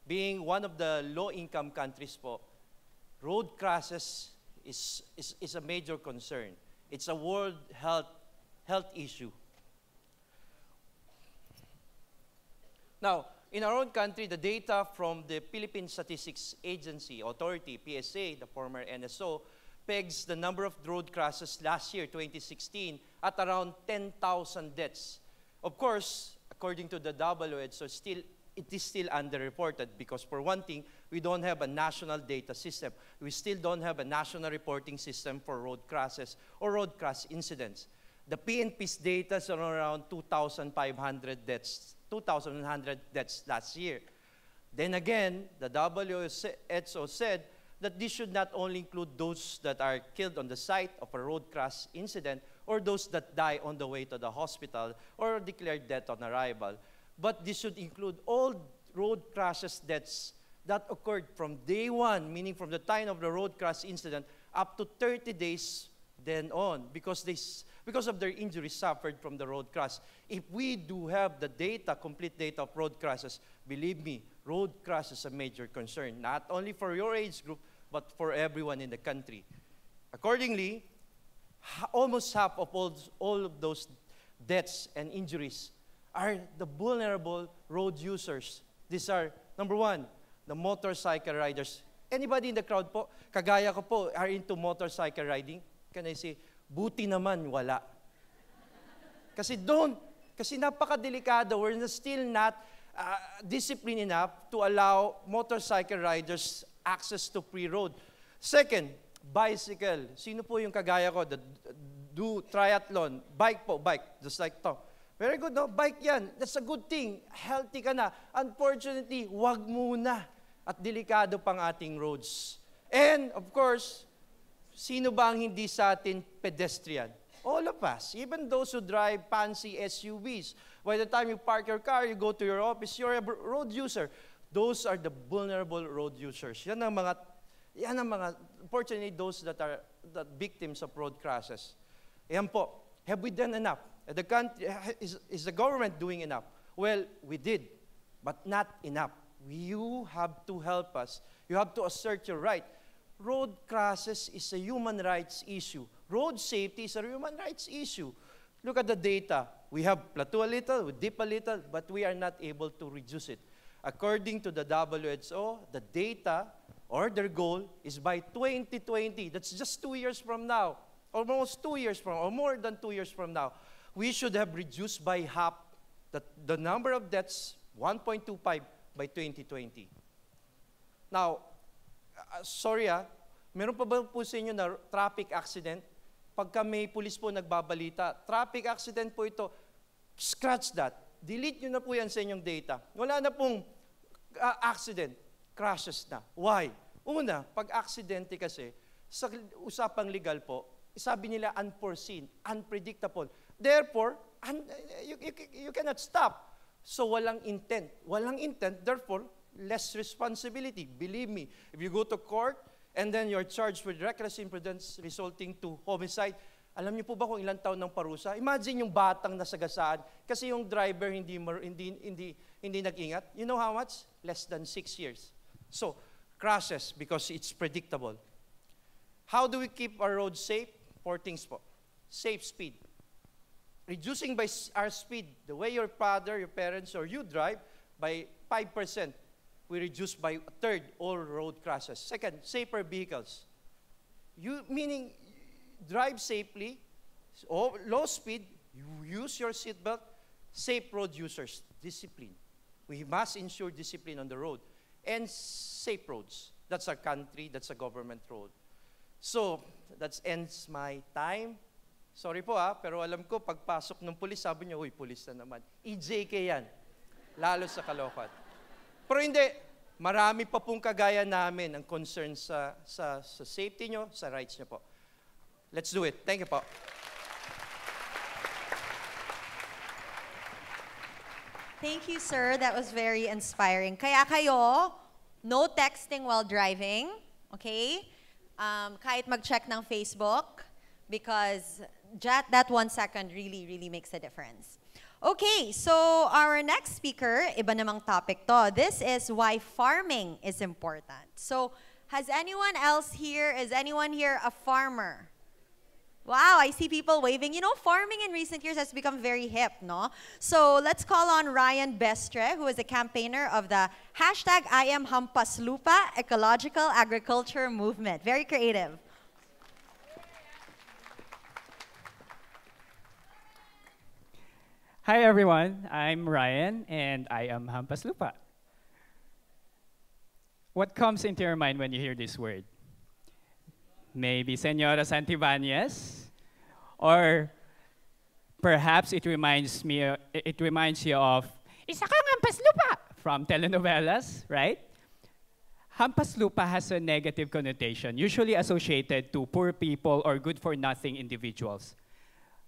being one of the low-income countries po, road crashes is a major concern. It's a world health issue. Now, in our own country, the data from the Philippine Statistics Agency Authority, PSA, the former NSO, pegs the number of road crashes last year, 2016, at around 10,000 deaths. Of course, according to the WHO, it is still underreported because, for one thing, we don't have a national data system. We still don't have a national reporting system for road crashes or road crash incidents. The PNP's data is around 2,500 deaths, 2,100 deaths last year. Then again, the WHO said that this should not only include those that are killed on the site of a road crash incident or those that die on the way to the hospital or declared death on arrival, but this should include all road crashes deaths that occurred from day one, meaning from the time of the road crash incident up to 30 days then on, because of their injuries suffered from the road crash. If we do have the data, complete data of road crashes, believe me, road crash is a major concern, not only for your age group, but for everyone in the country. Accordingly, almost half of all of those deaths and injuries are the vulnerable road users. These are, number one, the motorcycle riders. Anybody in the crowd po, kagaya ko po, are into motorcycle riding? Can I say, buti naman wala. Kasi napakadelikado. We're still not disciplined enough to allow motorcycle riders access to free road. Second, bicycle. Sino po yung kagaya ko that do triathlon? Bike po, bike. Just like to. Very good, no? Bike yan. That's a good thing. Healthy ka na. Unfortunately, wag muna. At delikado pang ating roads. And, of course, sino ba ang hindi sa atin pedestrian? All of us. Even those who drive fancy SUVs. By the time you park your car, you go to your office, you're a road user. Those are the vulnerable road users. Yan ang mga, unfortunately, those that are the victims of road crashes. Yan po. Have we done enough? The country, is the government doing enough? Well, we did, but not enough. You have to help us. You have to assert your right. Road crashes is a human rights issue. Road safety is a human rights issue. Look at the data. We have plateau a little, we dip a little, but we are not able to reduce it. According to the WHO, the data or their goal is by 2020, that's just 2 years from now, almost 2 years from, or more than 2 years from now, we should have reduced by half the number of deaths, 1.25 by 2020. Now, sorry meron pa ba po sa inyo na traffic accident? Pagka may pulis po nagbabalita, traffic accident po ito, scratch that. Delete nyo na po yan sa inyong data. Wala na pong accident, crashes na. Why? Una, pag aksidente kasi, sa usapang legal po, sabi nila unforeseen, unpredictable. Therefore, you cannot stop. So walang intent. Walang intent, therefore, less responsibility. Believe me, if you go to court and then you're charged with reckless imprudence resulting to homicide, alam niyo po ba kung ilang taon ng parusa? Imagine yung batang nasagasaan kasi yung driver hindi nag-ingat. You know how much? Less than 6 years. So, crashes because it's predictable. How do we keep our roads safe? 4 things po. Safe speed. Reducing by our speed, the way your father, your parents, or you drive, by 5%, we reduce by a third all road crashes. Second, safer vehicles. Meaning, drive safely, low speed, you use your seatbelt, safe road users, discipline. We must ensure discipline on the road. And safe roads. That's our country, that's a government road. So, that ends my time. Sorry po pero alam ko, pagpasok ng pulis, sabi niyo, uy, pulis na naman. EJK yan. Lalo sa Caloocan. Pero hindi, marami pa pong kagaya namin ang concern sa safety nyo, sa rights nyo po. Let's do it. Thank you po. Thank you, sir. That was very inspiring. Kaya kayo, no texting while driving, okay? Kahit mag-check ng Facebook, because that 1 second really, really makes a difference. Okay, so our next speaker, iba namang topic to. This is why farming is important. So, is anyone here a farmer? Wow, I see people waving. You know, farming in recent years has become very hip, no? So let's call on Ryan Bestre, who is a campaigner of the hashtag I Am Hampas Lupa Ecological Agriculture Movement. Very creative. Hi everyone, I'm Ryan and I am Hampas Lupa. What comes into your mind when you hear this word? Maybe Senora Santibáñez, or perhaps it reminds you of Isa kang Hampas Lupa from telenovelas, right? Hampas Lupa has a negative connotation, usually associated to poor people or good-for-nothing individuals.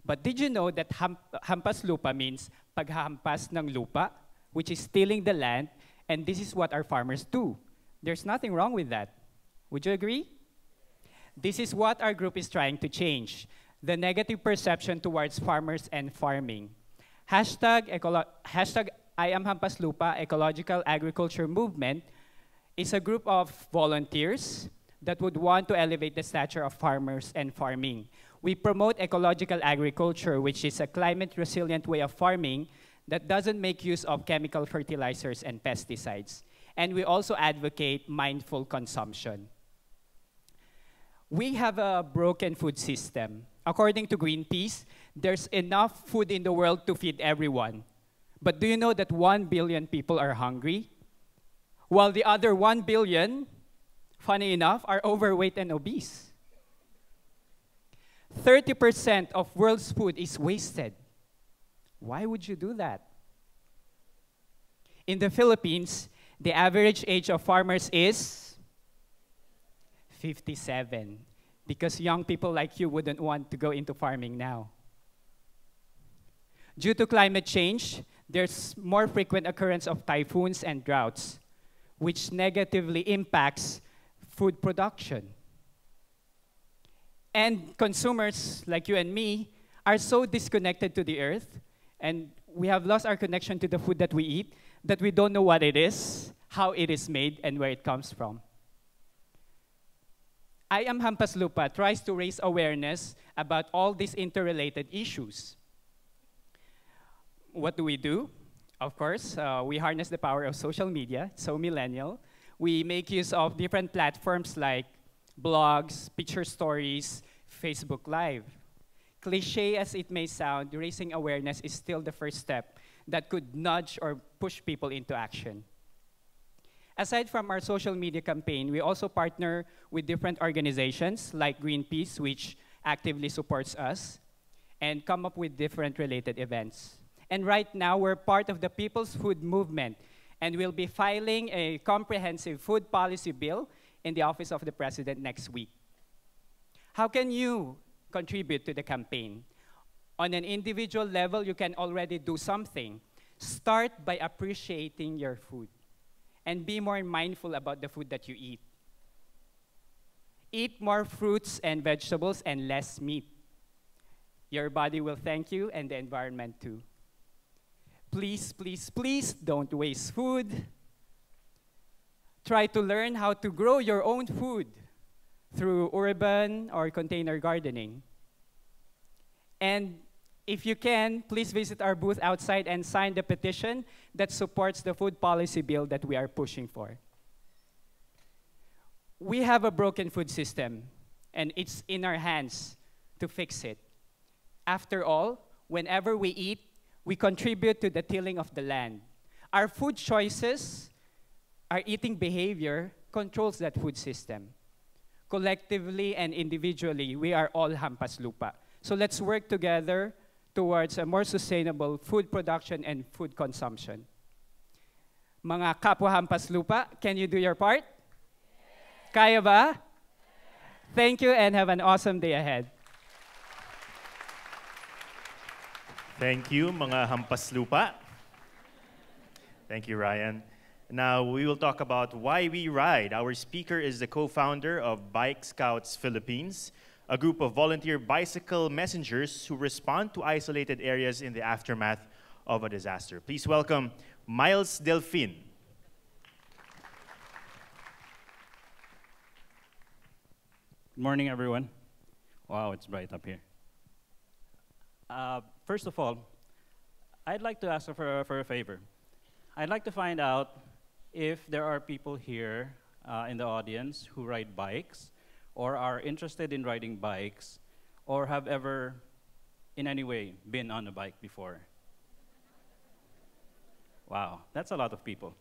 But did you know that Hampas Lupa means paghahampas ng lupa, which is stealing the land, and this is what our farmers do. There's nothing wrong with that. Would you agree? This is what our group is trying to change, the negative perception towards farmers and farming. Hashtag I Am Hampas Lupa Ecological Agriculture Movement is a group of volunteers that would want to elevate the stature of farmers and farming. We promote ecological agriculture, which is a climate-resilient way of farming that doesn't make use of chemical fertilizers and pesticides. And we also advocate mindful consumption. We have a broken food system. According to Greenpeace, there's enough food in the world to feed everyone. But do you know that 1 billion people are hungry? While the other 1 billion, funny enough, are overweight and obese. 30% of world's food is wasted. Why would you do that? In the Philippines, the average age of farmers is 57, because young people like you wouldn't want to go into farming now. Due to climate change, there's more frequent occurrence of typhoons and droughts, which negatively impacts food production. And consumers like you and me are so disconnected to the earth, and we have lost our connection to the food that we eat, that we don't know what it is, how it is made, and where it comes from. I Am Hampas Lupa tries to raise awareness about all these interrelated issues. What do? Of course, we harness the power of social media, so millennial. We make use of different platforms like blogs, picture stories, Facebook Live. Cliche as it may sound, raising awareness is still the first step that could nudge or push people into action. Aside from our social media campaign, we also partner with different organizations like Greenpeace, which actively supports us, and come up with different related events. And right now, we're part of the People's Food Movement, and we'll be filing a comprehensive food policy bill in the Office of the President next week. How can you contribute to the campaign? On an individual level, you can already do something. Start by appreciating your food and be more mindful about the food that you eat. Eat more fruits and vegetables and less meat. Your body will thank you, and the environment too. Please, please, please don't waste food. Try to learn how to grow your own food through urban or container gardening. And if you can, please visit our booth outside and sign the petition that supports the food policy bill that we are pushing for. We have a broken food system, and it's in our hands to fix it. After all, whenever we eat, we contribute to the tilling of the land. Our food choices, our eating behavior controls that food system. Collectively and individually, we are all Hampas Lupa. So let's work together towards a more sustainable food production and food consumption. Mga kapwa hampas lupa, can you do your part? Kaya ba? Thank you and have an awesome day ahead. Thank you, mga hampas lupa. Thank you, Ryan. Now, we will talk about why we ride. Our speaker is the co-founder of Bike Scouts Philippines, a group of volunteer bicycle messengers who respond to isolated areas in the aftermath of a disaster. Please welcome Miles Delfin. Good morning, everyone. Wow, it's bright up here. First of all, I'd like to ask for a favor. I'd like to find out if there are people here in the audience who ride bikes or are interested in riding bikes or have ever in any way been on a bike before. Wow, that's a lot of people.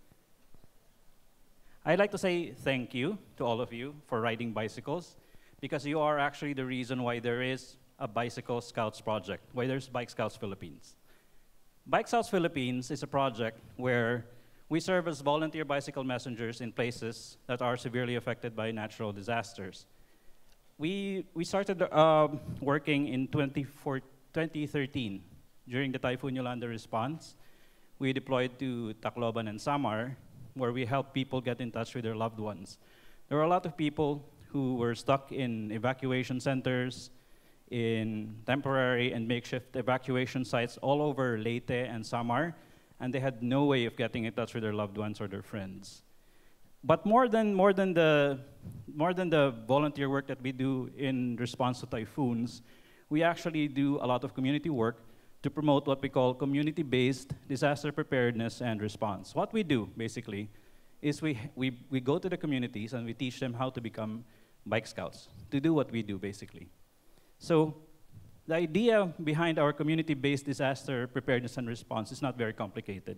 I'd like to say thank you to all of you for riding bicycles, because you are actually the reason why there is a Bicycle Scouts project, why there's Bike Scouts Philippines. Bike Scouts Philippines is a project where we serve as volunteer bicycle messengers in places that are severely affected by natural disasters. We started working in 2013 during the Typhoon Yolanda response. We deployed to Tacloban and Samar, where we helped people get in touch with their loved ones. There were a lot of people who were stuck in evacuation centers, in temporary and makeshift evacuation sites all over Leyte and Samar, and they had no way of getting in touch with their loved ones or their friends. But more than the volunteer work that we do in response to typhoons, we actually do a lot of community work to promote what we call community-based disaster preparedness and response. What we do, basically, is we go to the communities and we teach them how to become Bike Scouts, to do what we do, basically. So the idea behind our community-based disaster preparedness and response is not very complicated.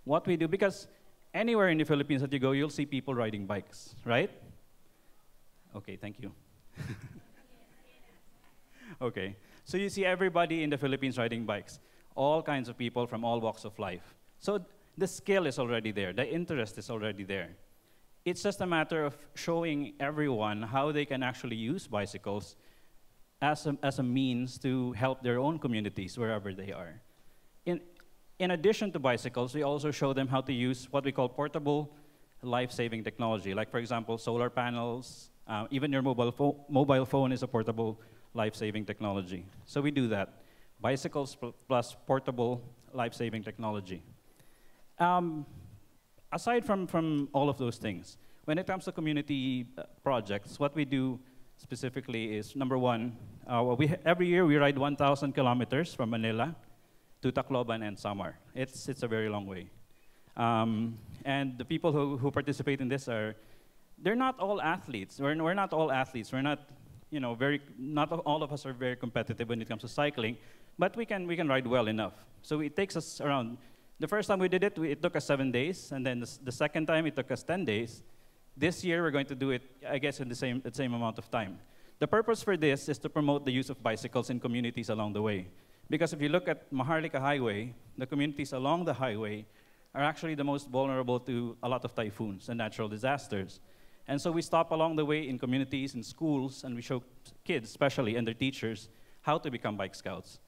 What we do, because anywhere in the Philippines that you go, you'll see people riding bikes, right? Okay, thank you. Okay, so you see everybody in the Philippines riding bikes, all kinds of people from all walks of life. So the skill is already there, the interest is already there. It's just a matter of showing everyone how they can actually use bicycles as a means to help their own communities wherever they are. In addition to bicycles, we also show them how to use what we call portable life-saving technology, like, for example, solar panels. Even your mobile phone is a portable life-saving technology. So we do that. Bicycles plus portable life-saving technology. Aside from all of those things, when it comes to community projects, what we do specifically is, number one, every year we ride 1,000 kilometers from Manila to Tacloban and Samar. It's a very long way. And the people who participate in this they're not all athletes. We're not all athletes. We're not, not all of us are very competitive when it comes to cycling, but we can ride well enough. So it takes us around, the first time we did it, it took us 7 days, and then the second time it took us 10 days. This year we're going to do it, I guess, in the same amount of time. The purpose for this is to promote the use of bicycles in communities along the way. Because if you look at Maharlika Highway, the communities along the highway are actually the most vulnerable to a lot of typhoons and natural disasters. And so we stop along the way in communities, in schools, and we show kids, especially, and their teachers, how to become Bike Scouts.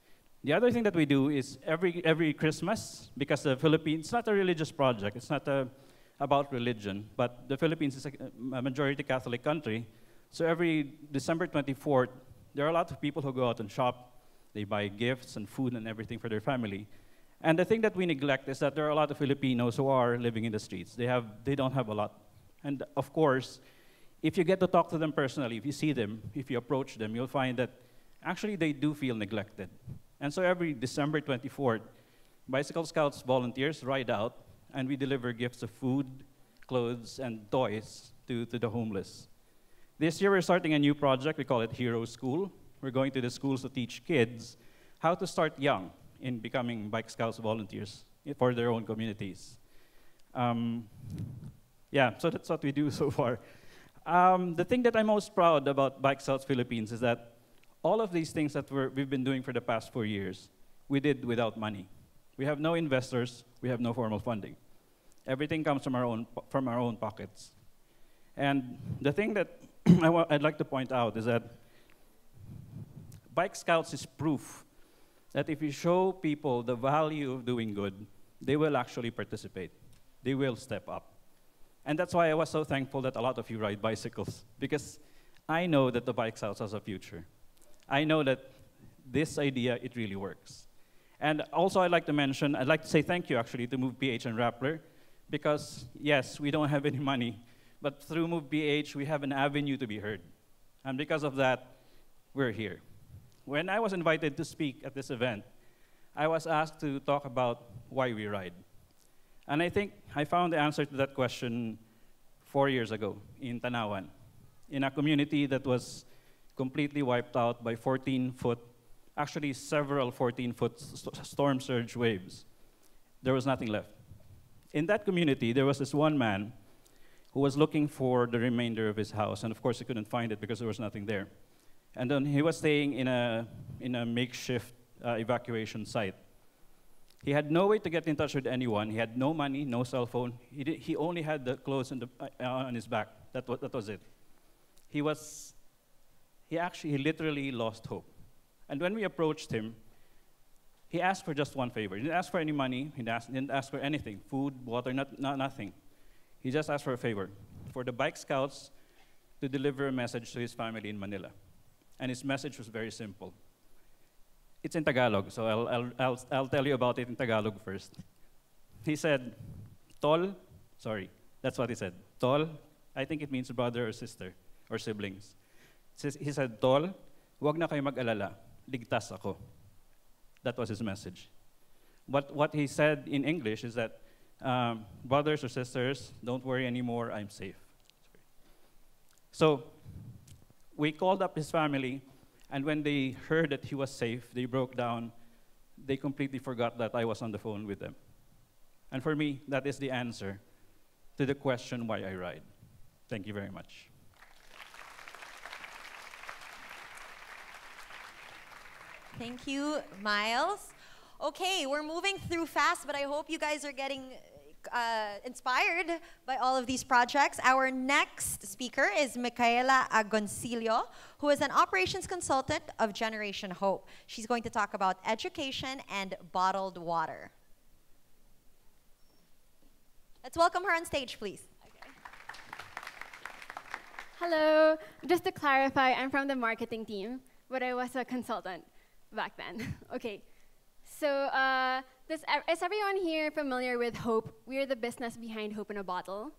The other thing that we do is every Christmas, because the Philippines, it's not a religious project, it's not about religion, but the Philippines is a majority Catholic country, so every December 24th, there are a lot of people who go out and shop, they buy gifts and food and everything for their family. And the thing that we neglect is that there are a lot of Filipinos who are living in the streets. They don't have a lot. And of course, if you get to talk to them personally, if you see them, if you approach them, you'll find that actually they do feel neglected. And so every December 24th, Bicycle Scouts volunteers ride out, and we deliver gifts of food, clothes, and toys to the homeless. This year, we're starting a new project. We call it Hero School. We're going to the schools to teach kids how to start young in becoming Bike Scouts volunteers for their own communities. Yeah, so that's what we do so far. The thing that I'm most proud about Bike Scouts Philippines is that all of these things that we've been doing for the past 4 years, we did without money. We have no investors, we have no formal funding. Everything comes from our own pockets. And the thing that I'd like to point out is that Bike Scouts is proof that if you show people the value of doing good, they will actually participate. They will step up. And that's why I was so thankful that a lot of you ride bicycles, because I know that the Bike Scouts has a future. I know that this idea, it really works. And also I'd like to say thank you actually to Move PH and Rappler, because yes, we don't have any money, but through Move PH, we have an avenue to be heard. And because of that, we're here. When I was invited to speak at this event, I was asked to talk about why we ride. And I think I found the answer to that question 4 years ago in Tanawan, in a community that was completely wiped out by 14-foot, actually several 14-foot storm surge waves. There was nothing left. In that community, there was this one man who was looking for the remainder of his house, and of course he couldn't find it because there was nothing there. And then he was staying in a makeshift evacuation site. He had no way to get in touch with anyone. He had no money, no cell phone. He only had the clothes on his back. That was it. He literally lost hope. And when we approached him, he asked for just one favor. He didn't ask for any money. He didn't ask for anything, food, water, nothing. He just asked for a favor, for the Bike Scouts to deliver a message to his family in Manila. And his message was very simple. It's in Tagalog, so I'll tell you about it in Tagalog first. He said, Tol, sorry, that's what he said. Tol, I think it means brother or sister or siblings. He said, Tol, wag na kayo mag-alala, ligtas ako. That was his message. What he said in English is that, brothers or sisters, don't worry anymore, I'm safe. So we called up his family, and when they heard that he was safe, they broke down. They completely forgot that I was on the phone with them. And for me, that is the answer to the question why I ride. Thank you very much. Thank you, Miles. Okay, we're moving through fast, but I hope you guys are getting inspired by all of these projects. Our next speaker is Micaela Agoncillo, who is an operations consultant of Generation Hope. She's going to talk about education and bottled water. Let's welcome her on stage, please. Okay. Hello. Just to clarify, I'm from the marketing team, but I was a consultant back then. Okay. So is everyone here familiar with Hope? We're the business behind Hope in a Bottle.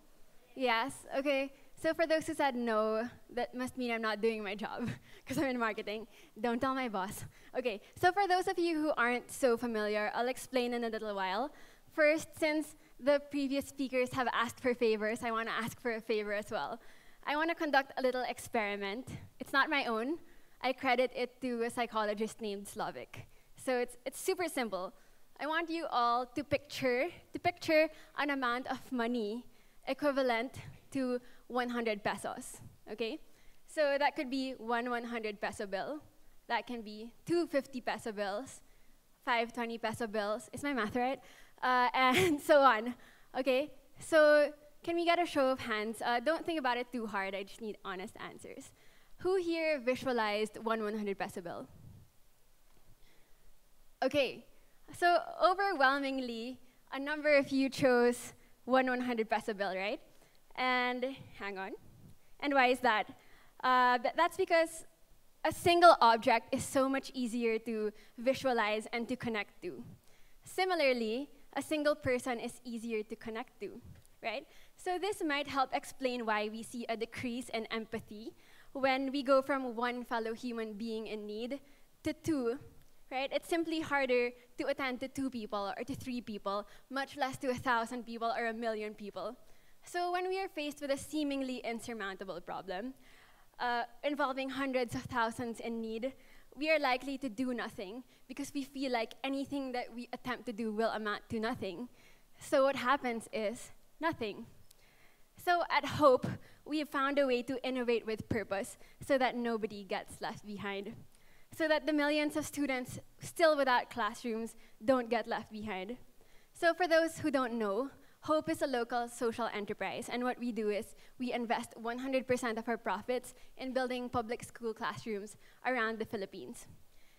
Yes? Okay. So for those who said no, that must mean I'm not doing my job because I'm in marketing. Don't tell my boss. Okay. So for those of you who aren't so familiar, I'll explain in a little while. First, since the previous speakers have asked for favors, I want to ask for a favor as well. I want to conduct a little experiment. It's not my own. I credit it to a psychologist named Slavic. So it's super simple. I want you all to picture an amount of money equivalent to 100 pesos, okay? So that could be one 100 peso bill. That can be two 50 peso bills, 5 20 peso bills. Is my math right? And so on, okay? So can we get a show of hands? Don't think about it too hard. I just need honest answers. Who here visualized one 100 peso bill? Okay, so overwhelmingly, a number of you chose one 100 peso bill, right? And hang on. And why is that? That's because a single object is so much easier to visualize and to connect to. Similarly, a single person is easier to connect to, right? So this might help explain why we see a decrease in empathy when we go from one fellow human being in need to two. Right? It's simply harder to attend to 2 people or to 3 people, much less to 1,000 people or 1,000,000 people. So when we are faced with a seemingly insurmountable problem involving hundreds of thousands in need, we are likely to do nothing because we feel like anything that we attempt to do will amount to nothing. So what happens is nothing. So at Hope, we have found a way to innovate with purpose so that nobody gets left behind, so that the millions of students still without classrooms don't get left behind. So for those who don't know, Hope is a local social enterprise, and what we do is we invest 100% of our profits in building public school classrooms around the Philippines.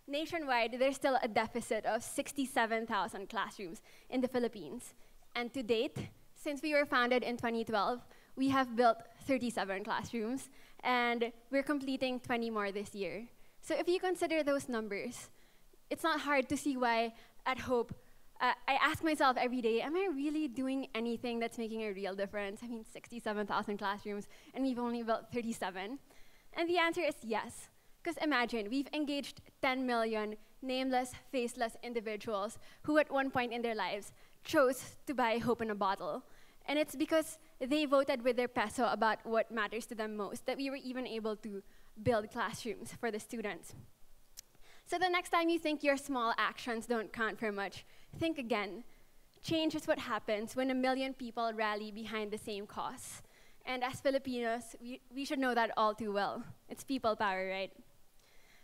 Nationwide, there's still a deficit of 67,000 classrooms in the Philippines. And to date, since we were founded in 2012, we have built 37 classrooms, and we're completing 20 more this year. So if you consider those numbers, it's not hard to see why at Hope, I ask myself every day, am I really doing anything that's making a real difference? I mean, 67,000 classrooms, and we've only built 37. And the answer is yes. Because imagine, we've engaged 10 million nameless, faceless individuals who at one point in their lives chose to buy Hope in a bottle. And it's because they voted with their peso about what matters to them most that we were even able to build classrooms for the students. So the next time you think your small actions don't count for much, think again. Change is what happens when 1 million people rally behind the same cause. And as Filipinos, we should know that all too well. It's people power, right?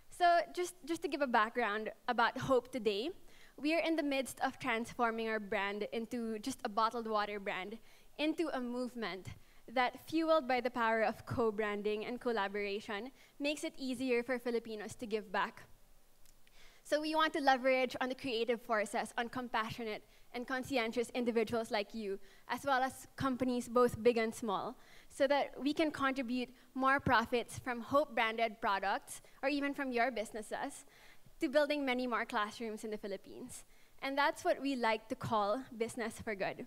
So just to give a background about Hope today, we are in the midst of transforming our brand into just a bottled water brand, into a movement that, fueled by the power of co-branding and collaboration, makes it easier for Filipinos to give back. So we want to leverage on the creative forces, on compassionate and conscientious individuals like you, as well as companies both big and small, so that we can contribute more profits from Hope-branded products, or even from your businesses, to building many more classrooms in the Philippines. And that's what we like to call business for good.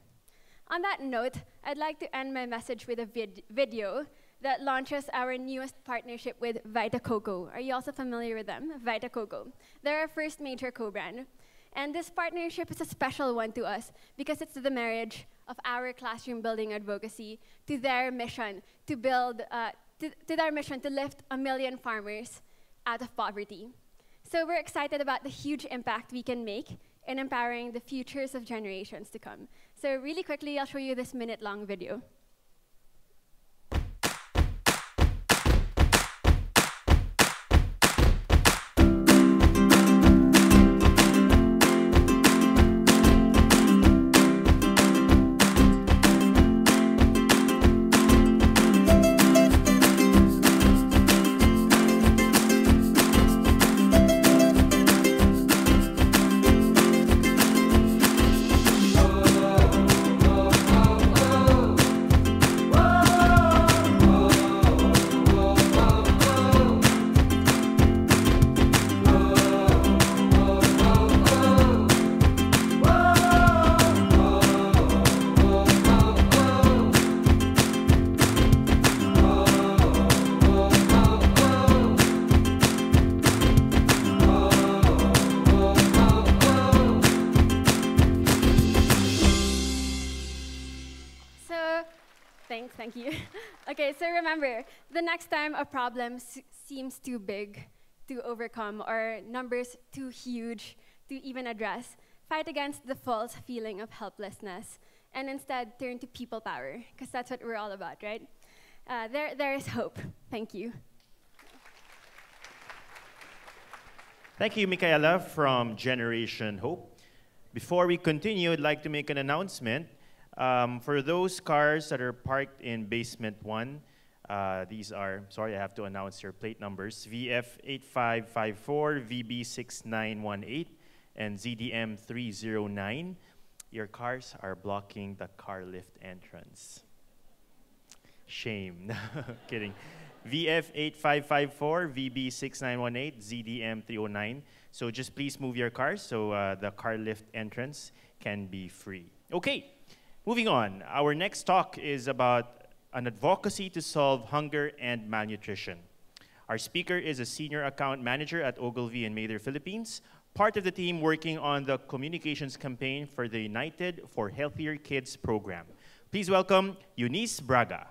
On that note, I'd like to end my message with a video that launches our newest partnership with Vita Coco. Are you also familiar with them? Vita Coco. They're our first major co-brand. And this partnership is a special one to us because it's the marriage of our classroom building advocacy to their mission to build, to their mission to lift 1 million farmers out of poverty. So we're excited about the huge impact we can make in empowering the futures of generations to come. So really quickly, I'll show you this minute-long video. Thank you. Okay, so remember, the next time a problem seems too big to overcome or numbers too huge to even address, fight against the false feeling of helplessness and instead turn to people power, because that's what we're all about, right? There is hope. Thank you. Thank you, Michaela from Generation Hope. Before we continue, I'd like to make an announcement. For those cars that are parked in basement 1, these are, sorry, I have to announce your plate numbers, VF8554, VB6918, and ZDM309. Your cars are blocking the car lift entrance. Shame. Kidding. VF8554, VB6918, ZDM309. So just please move your cars so the car lift entrance can be free. Okay. Moving on, our next talk is about an advocacy to solve hunger and malnutrition. Our speaker is a senior account manager at Ogilvy and Mather Philippines, part of the team working on the communications campaign for the United for Healthier Kids program. Please welcome Eunice Braga.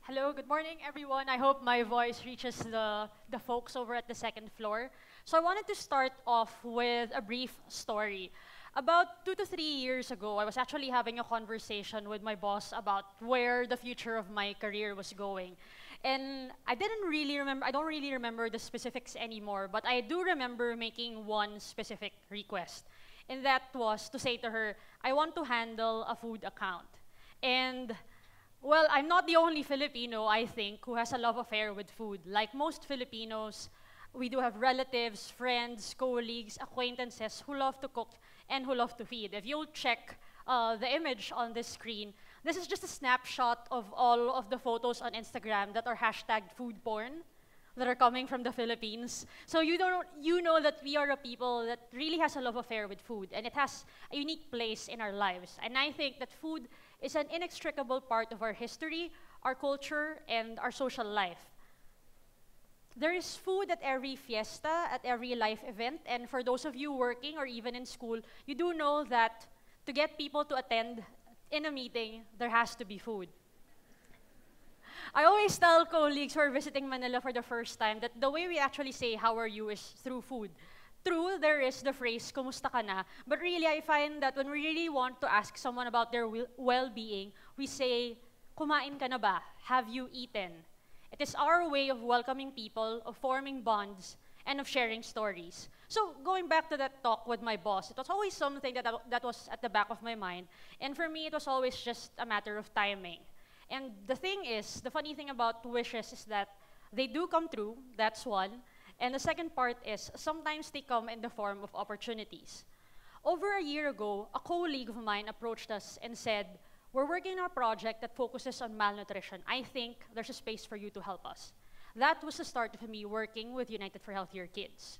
Hello, good morning, everyone. I hope my voice reaches the folks over at the second floor. So I wanted to start off with a brief story. About 2 to 3 years ago, I was actually having a conversation with my boss about where the future of my career was going. And I don't really remember the specifics anymore, but I do remember making one specific request. And that was to say to her, I want to handle a food account. And well, I'm not the only Filipino, I think, who has a love affair with food. Like most Filipinos, we do have relatives, friends, colleagues, acquaintances who love to cook and who love to feed. If you'll check the image on this screen, this is just a snapshot of all of the photos on Instagram that are hashtagged food porn that are coming from the Philippines. So you know that we are a people that really has a love affair with food, and it has a unique place in our lives. And I think that food is an inextricable part of our history, our culture, and our social life. There is food at every fiesta, at every life event, and for those of you working or even in school, you do know that to get people to attend in a meeting, there has to be food. I always tell colleagues who are visiting Manila for the first time that the way we actually say how are you is through food. True, there is the phrase, kumusta ka na? But really, I find that when we really want to ask someone about their well-being, we say, kumain ka na ba? Have you eaten? It is our way of welcoming people, of forming bonds, and of sharing stories. So going back to that talk with my boss, it was always something that was at the back of my mind. And for me, it was always just a matter of timing. And the thing is, the funny thing about wishes is that they do come true, that's one. And the second part is, sometimes they come in the form of opportunities. Over a year ago, a colleague of mine approached us and said, we're working on a project that focuses on malnutrition. I think there's a space for you to help us. That was the start of me working with United for Healthier Kids.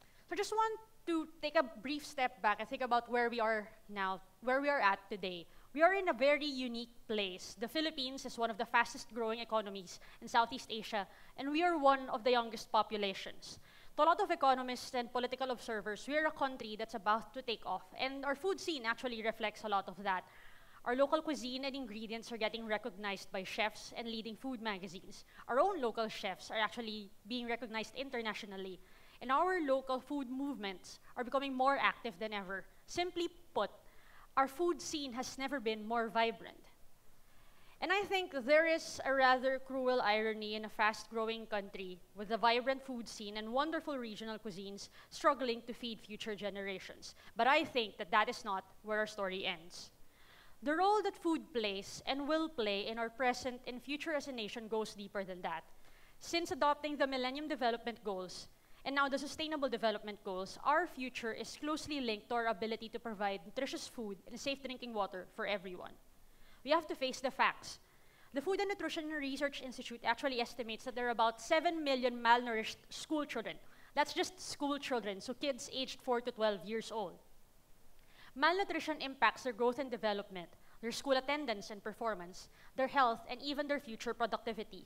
So I just want to take a brief step back and think about where we are now, where we are at today. We are in a very unique place. The Philippines is one of the fastest growing economies in Southeast Asia, and we are one of the youngest populations. To a lot of economists and political observers, we are a country that's about to take off, and our food scene actually reflects a lot of that. Our local cuisine and ingredients are getting recognized by chefs and leading food magazines. Our own local chefs are actually being recognized internationally. And our local food movements are becoming more active than ever. Simply put, our food scene has never been more vibrant. And I think there is a rather cruel irony in a fast-growing country with a vibrant food scene and wonderful regional cuisines struggling to feed future generations. But I think that that is not where our story ends. The role that food plays and will play in our present and future as a nation goes deeper than that. Since adopting the Millennium Development Goals, and now the Sustainable Development Goals, our future is closely linked to our ability to provide nutritious food and safe drinking water for everyone. We have to face the facts. The Food and Nutrition Research Institute actually estimates that there are about 7 million malnourished school children. That's just school children, so kids aged 4 to 12 years old. Malnutrition impacts their growth and development, their school attendance and performance, their health, and even their future productivity.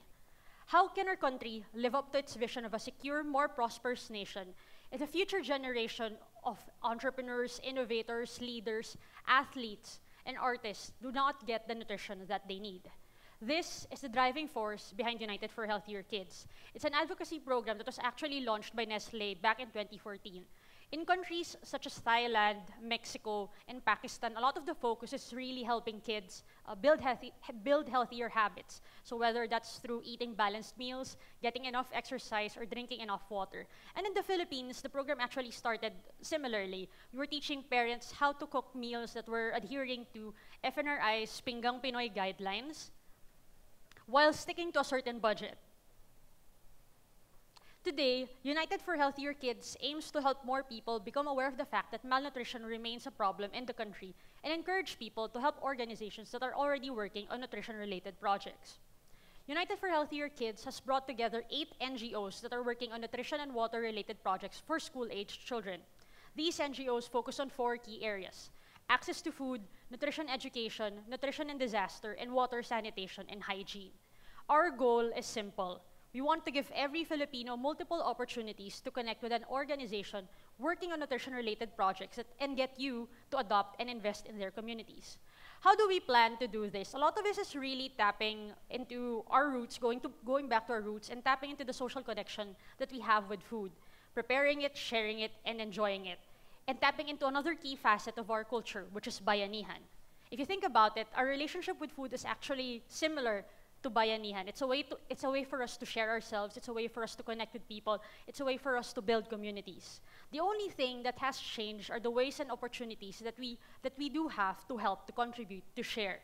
How can our country live up to its vision of a secure, more prosperous nation if the future generation of entrepreneurs, innovators, leaders, athletes, and artists do not get the nutrition that they need? This is the driving force behind United for Healthier Kids. It's an advocacy program that was actually launched by Nestle back in 2014. In countries such as Thailand, Mexico, and Pakistan, a lot of the focus is really helping kids build healthier habits. So whether that's through eating balanced meals, getting enough exercise, or drinking enough water. And in the Philippines, the program actually started similarly. We were teaching parents how to cook meals that were adhering to FNRI's Pinggang Pinoy guidelines while sticking to a certain budget. Today, United for Healthier Kids aims to help more people become aware of the fact that malnutrition remains a problem in the country and encourage people to help organizations that are already working on nutrition-related projects. United for Healthier Kids has brought together 8 NGOs that are working on nutrition and water-related projects for school-aged children. These NGOs focus on 4 key areas: access to food, nutrition education, nutrition and disaster, and water sanitation and hygiene. Our goal is simple. We want to give every Filipino multiple opportunities to connect with an organization working on nutrition-related projects and get you to adopt and invest in their communities. How do we plan to do this? A lot of this is really tapping into our roots, going back to our roots, and tapping into the social connection that we have with food, preparing it, sharing it, and enjoying it. and tapping into another key facet of our culture, which is bayanihan. If you think about it, our relationship with food is actually similar to bayanihan. It's a way for us to share ourselves. It's a way for us to connect with people. It's a way for us to build communities. The only thing that has changed are the ways and opportunities that we do have to help, to contribute, to share.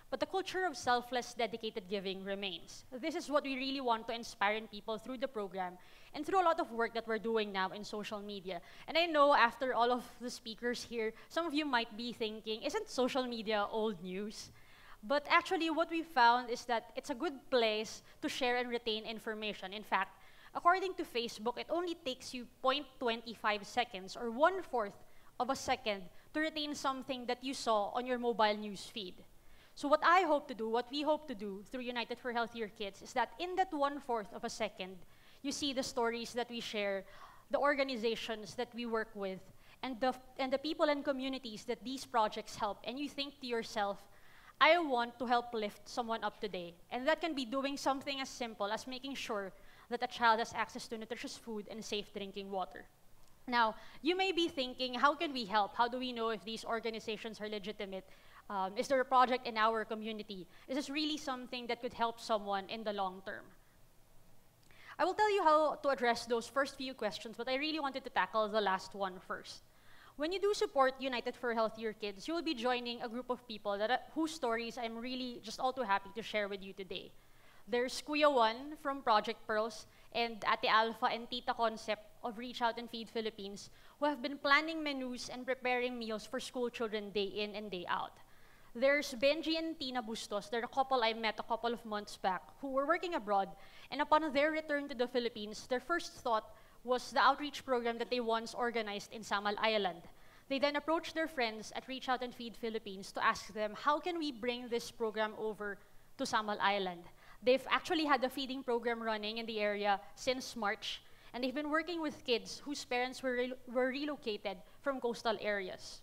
But the culture of selfless, dedicated giving remains. This is what we really want to inspire in people through the program and through a lot of work that we're doing now in social media. And I know after all of the speakers here, some of you might be thinking, isn't social media old news? But actually what we found is that it's a good place to share and retain information. In fact, according to Facebook, it only takes you 0.25 seconds or 1/4 of a second to retain something that you saw on your mobile news feed. So what we hope to do through United for Healthier Kids is that in that 1/4 of a second, you see the stories that we share, the organizations that we work with, and the people and communities that these projects help, and you think to yourself, I want to help lift someone up today. And that can be doing something as simple as making sure that a child has access to nutritious food and safe drinking water. Now, you may be thinking, how can we help? How do we know if these organizations are legitimate? Is there a project in our community? Is this really something that could help someone in the long term? I will tell you how to address those first few questions, but I really wanted to tackle the last one first. When you do support United for Healthier Kids, you will be joining a group of people whose stories I'm really just all too happy to share with you today. There's Kuya Juan from Project Pearls and Ate Alpha and Tita Concept of Reach Out and Feed Philippines, who have been planning menus and preparing meals for school children day in and day out. There's Benji and Tina Bustos. They're a couple I met a couple of months back who were working abroad, and upon their return to the Philippines, their first thought was the outreach program that they once organized in Samal Island. They then approached their friends at Reach Out and Feed Philippines to ask them, how can we bring this program over to Samal Island? They've actually had a feeding program running in the area since March, and they've been working with kids whose parents were relocated from coastal areas.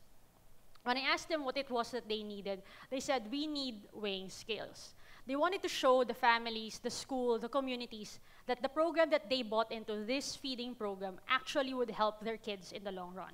When I asked them what it was that they needed, they said, we need weighing scales. They wanted to show the families, the school, the communities, that the program that they bought into, this feeding program, actually would help their kids in the long run.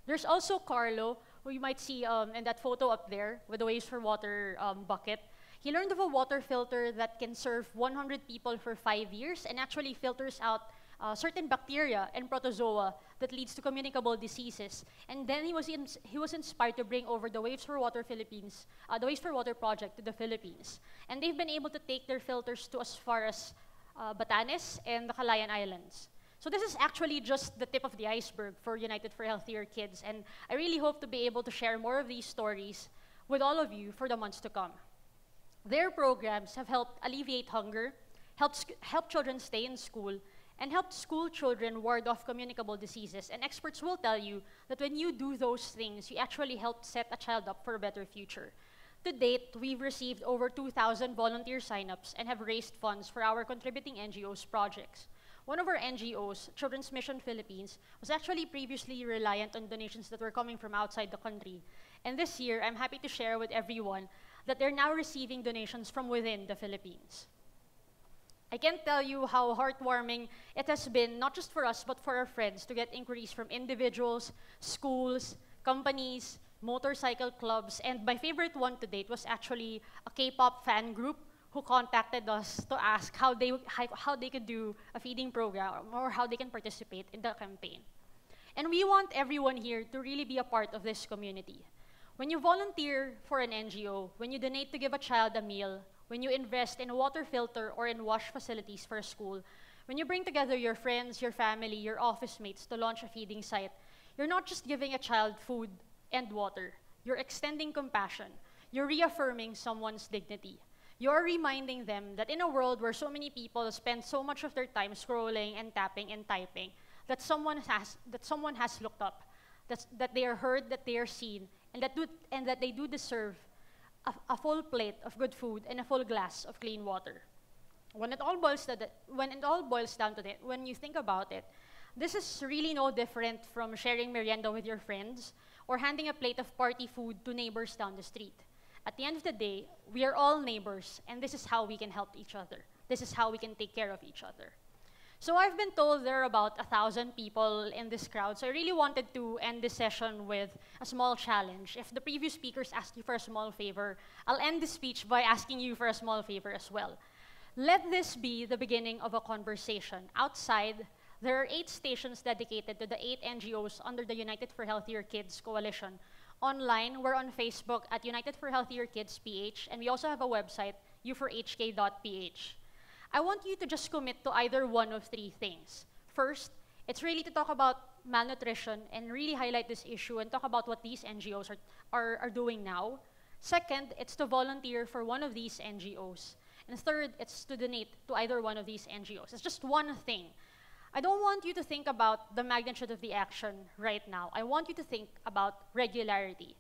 There's also Carlo, who you might see in that photo up there with the Waves for Water bucket. He learned of a water filter that can serve 100 people for 5 years and actually filters out certain bacteria and protozoa that leads to communicable diseases. And then he was inspired to bring over the Waves for Water Philippines, the Waves for Water project to the Philippines. And they've been able to take their filters to as far as Batanes and the Calayan Islands. So this is actually just the tip of the iceberg for United for Healthier Kids, and I really hope to be able to share more of these stories with all of you for the months to come. Their programs have helped alleviate hunger, helped children stay in school, and helped school children ward off communicable diseases. And experts will tell you that when you do those things, you actually help set a child up for a better future. To date, we've received over 2,000 volunteer signups and have raised funds for our contributing NGOs projects. One of our NGOs, Children's Mission Philippines, was actually previously reliant on donations that were coming from outside the country. And this year, I'm happy to share with everyone that they're now receiving donations from within the Philippines. I can't tell you how heartwarming it has been, not just for us, but for our friends, to get inquiries from individuals, schools, companies, motorcycle clubs, and my favorite one to date was actually a K-pop fan group who contacted us to ask how they could do a feeding program or how they can participate in the campaign. And we want everyone here to really be a part of this community. When you volunteer for an NGO, when you donate to give a child a meal, when you invest in a water filter or in wash facilities for a school, when you bring together your friends, your family, your office mates to launch a feeding site, you're not just giving a child food and water. You're extending compassion. You're reaffirming someone's dignity. You're reminding them that in a world where so many people spend so much of their time scrolling and tapping and typing, that someone has looked up, that they are heard, that they are seen, and that they do deserve a full plate of good food and a full glass of clean water. When it all boils down to it, when you think about it, this is really no different from sharing merienda with your friends or handing a plate of party food to neighbors down the street. At the end of the day, we are all neighbors, and this is how we can help each other. This is how we can take care of each other. So I've been told there are about 1,000 people in this crowd, so I really wanted to end this session with a small challenge. If the previous speakers asked you for a small favor, I'll end this speech by asking you for a small favor as well. Let this be the beginning of a conversation. Outside, there are 8 stations dedicated to the 8 NGOs under the United for Healthier Kids Coalition. Online, we're on Facebook at United for Healthier Kids PH, and we also have a website, u4hk.ph. I want you to just commit to either one of 3 things. First, it's really to talk about malnutrition and really highlight this issue and talk about what these NGOs are doing now. Second, it's to volunteer for one of these NGOs. And third, it's to donate to either one of these NGOs. It's just one thing. I don't want you to think about the magnitude of the action right now. I want you to think about regularity.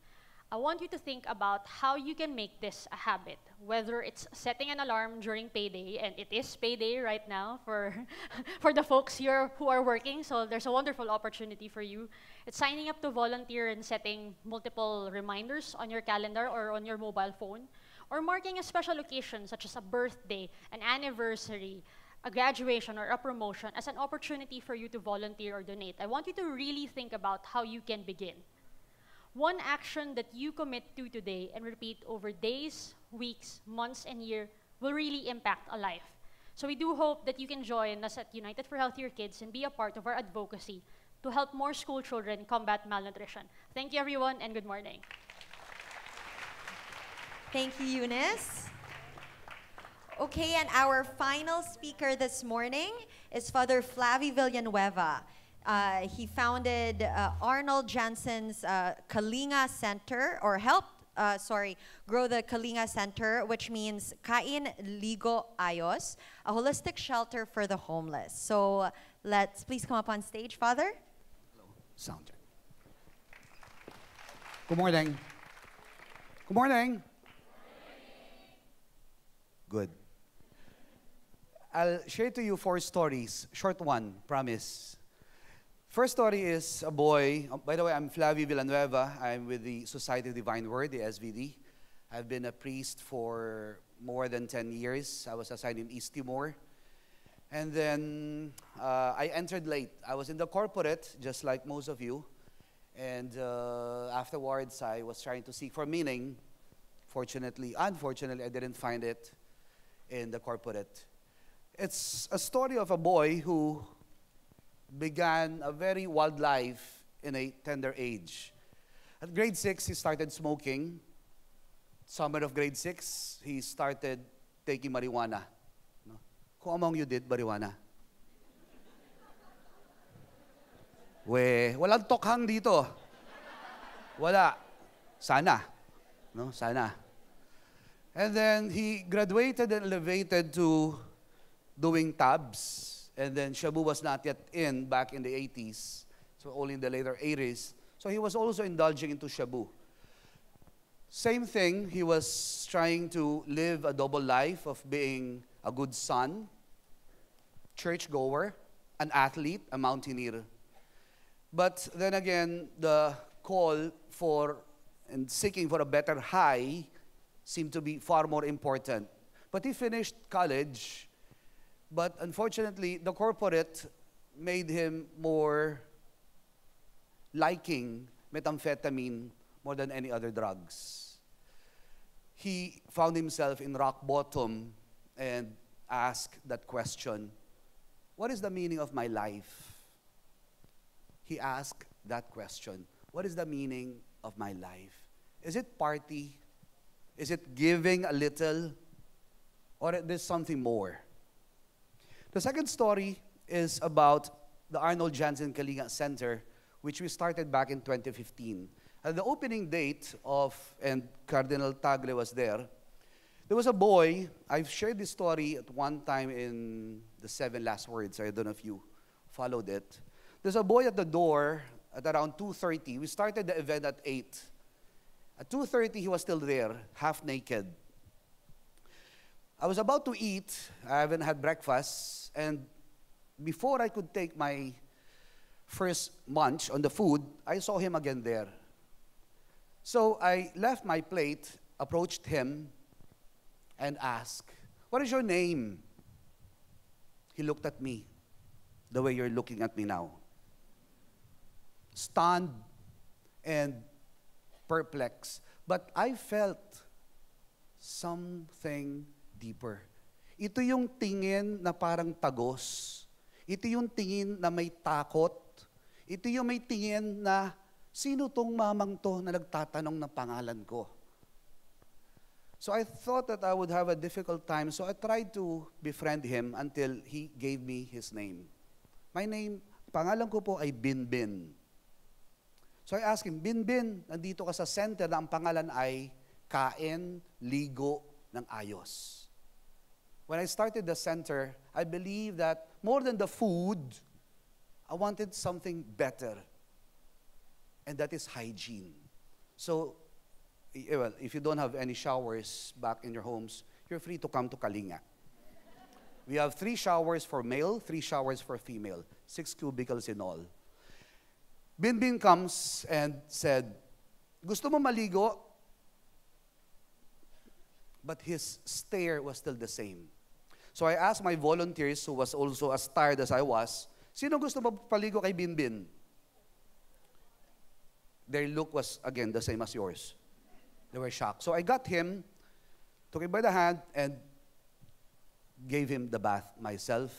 I want you to think about how you can make this a habit, whether it's setting an alarm during payday, and it is payday right now for, for the folks here who are working, so there's a wonderful opportunity for you. It's signing up to volunteer and setting multiple reminders on your calendar or on your mobile phone, or marking a special occasion such as a birthday, an anniversary, a graduation, or a promotion as an opportunity for you to volunteer or donate. I want you to really think about how you can begin. One action that you commit to today and repeat over days, weeks, months, and years will really impact a life. So we do hope that you can join us at United for Healthier Kids and be a part of our advocacy to help more school children combat malnutrition. Thank you, everyone, and good morning. Thank you, Eunice. Okay, and our final speaker this morning is Father Flavie Villanueva. He founded Arnold Jansen's Kalinga Center, or helped, grow the Kalinga Center, which means Kain Ligo Ayos, a holistic shelter for the homeless. So let's please come up on stage, Father. Hello, sound check. Good morning. Good morning. Good. I'll share to you 4 stories. Short one, promise. First story is a boy. By the way, I'm Flavie Villanueva. I'm with the Society of Divine Word, the SVD. I've been a priest for more than 10 years. I was assigned in East Timor. And then I entered late. I was in the corporate, just like most of you. And afterwards, I was trying to seek for meaning. Unfortunately, I didn't find it in the corporate. It's a story of a boy who began a very wild life in a tender age. At grade 6, he started smoking. Summer of grade 6, he started taking marijuana. No? Who among you did marijuana? Walang tokhang dito. Wala. Sana. No? Sana. And then he graduated and elevated to doing tabs. And then Shabu was not yet in back in the 80s, so only in the later 80s. So he was also indulging into Shabu. Same thing, he was trying to live a double life of being a good son, churchgoer, an athlete, a mountaineer. But then again, the call for and seeking for a better high seemed to be far more important. But he finished college. But unfortunately, the corporate made him more liking methamphetamine more than any other drugs. He found himself in rock bottom and asked that question, what is the meaning of my life? He asked that question, what is the meaning of my life? Is it party? Is it giving a little? Or there's something more? The second story is about the Arnold Jansen Kalinga Center, which we started back in 2015. At the opening date of, and Cardinal Tagle was there was a boy. I've shared this story at one time in the 7 Last Words. I don't know if you followed it. There's a boy at the door at around 2:30. We started the event at 8. At 2:30, he was still there, half naked. I was about to eat. I haven't had breakfast. And before I could take my first munch on the food, I saw him again there. So I left my plate, approached him, and asked, what is your name? He looked at me. the way you're looking at me now. Stunned and perplexed. But I felt something deeper. Ito yung tingin na parang tagos. Ito yung tingin na may takot. Ito yung may tingin na, sino tong mamang to na nagtatanong ng pangalan ko? So I thought that I would have a difficult time, so I tried to befriend him until he gave me his name. My name, pangalan ko po ay Binbin. So I asked him, Binbin, nandito ka sa center na ang pangalan ay Kain, Ligo ng Ayos. When I started the center, I believe that more than the food, I wanted something better. And that is hygiene. So, well, if you don't have any showers back in your homes, you're free to come to Kalinga. We have 3 showers for male, 3 showers for female, 6 cubicles in all. Binbin comes and said, gusto mo maligo? But his stare was still the same. So I asked my volunteers, who was also as tired as I was, sino gusto mo paligo kay Binbin? Their look was, again, the same as yours. They were shocked. So I got him, took him by the hand, and gave him the bath myself.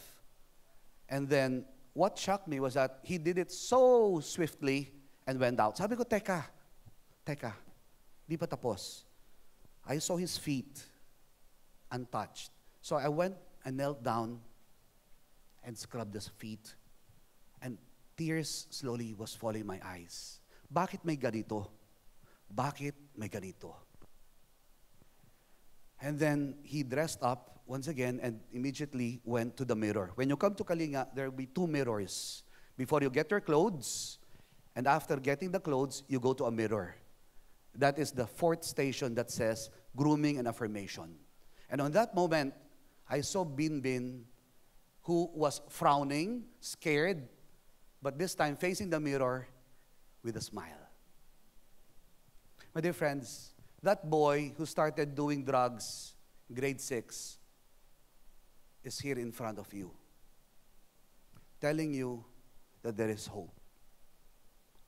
And then, what shocked me was that he did it so swiftly and went out. Sabi ko, teka, di pa tapos. I saw his feet untouched. So I went and knelt down and scrubbed his feet. And tears slowly was falling in my eyes. Bakit may ganito? Bakit may ganito? And then he dressed up once again and immediately went to the mirror. When you come to Kalinga, there will be 2 mirrors. Before you get your clothes, and after getting the clothes, you go to a mirror. That is the 4th station that says grooming and affirmation. And on that moment, I saw Binbin, who was frowning, scared, but this time facing the mirror with a smile. My dear friends, that boy who started doing drugs in grade 6 is here in front of you, telling you that there is hope.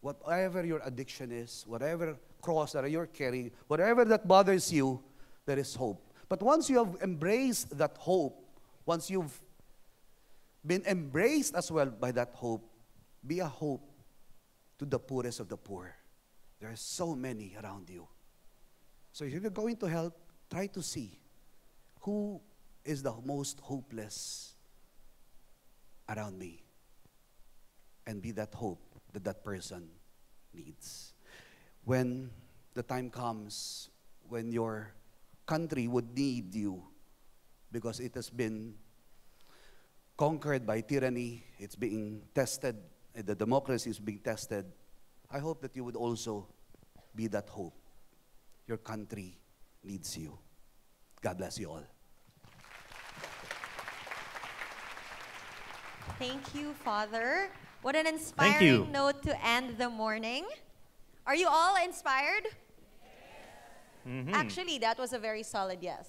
Whatever your addiction is, whatever cross that you're carrying, whatever that bothers you, there is hope. But once you have embraced that hope, once you've been embraced as well by that hope, be a hope to the poorest of the poor. There are so many around you. So if you're going to help, try to see who is the most hopeless around me, and be that hope that that person needs. When the time comes when your country would need you because it has been conquered by tyranny, it's being tested, the democracy is being tested, I hope that you would also be that hope. Your country needs you. God bless you all. Thank you, Father. What an you. inspiring note to end the morning. Are you all inspired? Mhm. Actually, that was a very solid yes.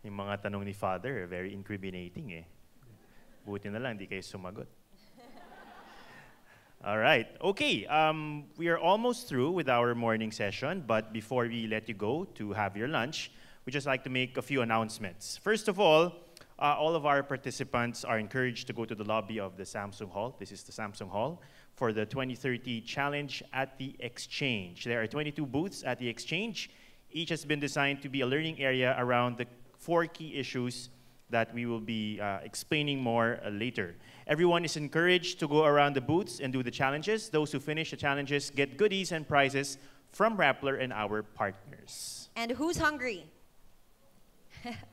Yung mga tanong ni Father, very incriminating eh. Buti na lang, di kayo sumagot. All right. Okay, we are almost through with our morning session, but before we let you go to have your lunch, we just like to make a few announcements. First of all of our participants are encouraged to go to the lobby of the Samsung Hall. This is the Samsung Hall for the 2030 Challenge at the Exchange. There are 22 booths at the Exchange. Each has been designed to be a learning area around the 4 key issues that we will be explaining more later. Everyone is encouraged to go around the booths and do the challenges. Those who finish the challenges get goodies and prizes from Rappler and our partners. And who's hungry?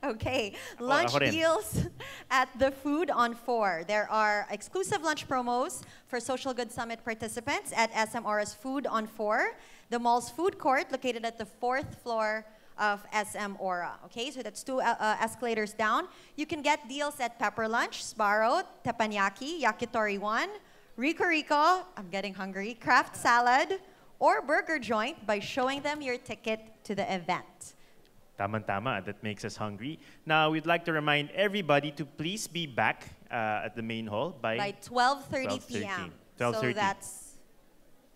Okay, lunch ako rin. deals at the Food on 4. There are exclusive lunch promos for Social Good Summit participants at SM Aura's Food on 4, the mall's food court located at the 4th floor of SM Aura. Okay, so that's 2 escalators down. You can get deals at Pepper Lunch, Sbarro, Teppanyaki, Yakitori 1, Rico Rico, I'm getting hungry, Kraft Salad, or Burger Joint by showing them your ticket to the event. Tama-tama, that makes us hungry. Now, we'd like to remind everybody to please be back at the main hall by 12:30 p.m. 12:30. So that's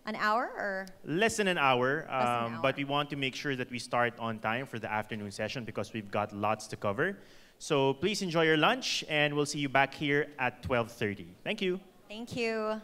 an hour or? Less than an hour, Less than an hour. but we want to make sure that we start on time for the afternoon session because we've got lots to cover. So please enjoy your lunch, and we'll see you back here at 12:30. Thank you. Thank you.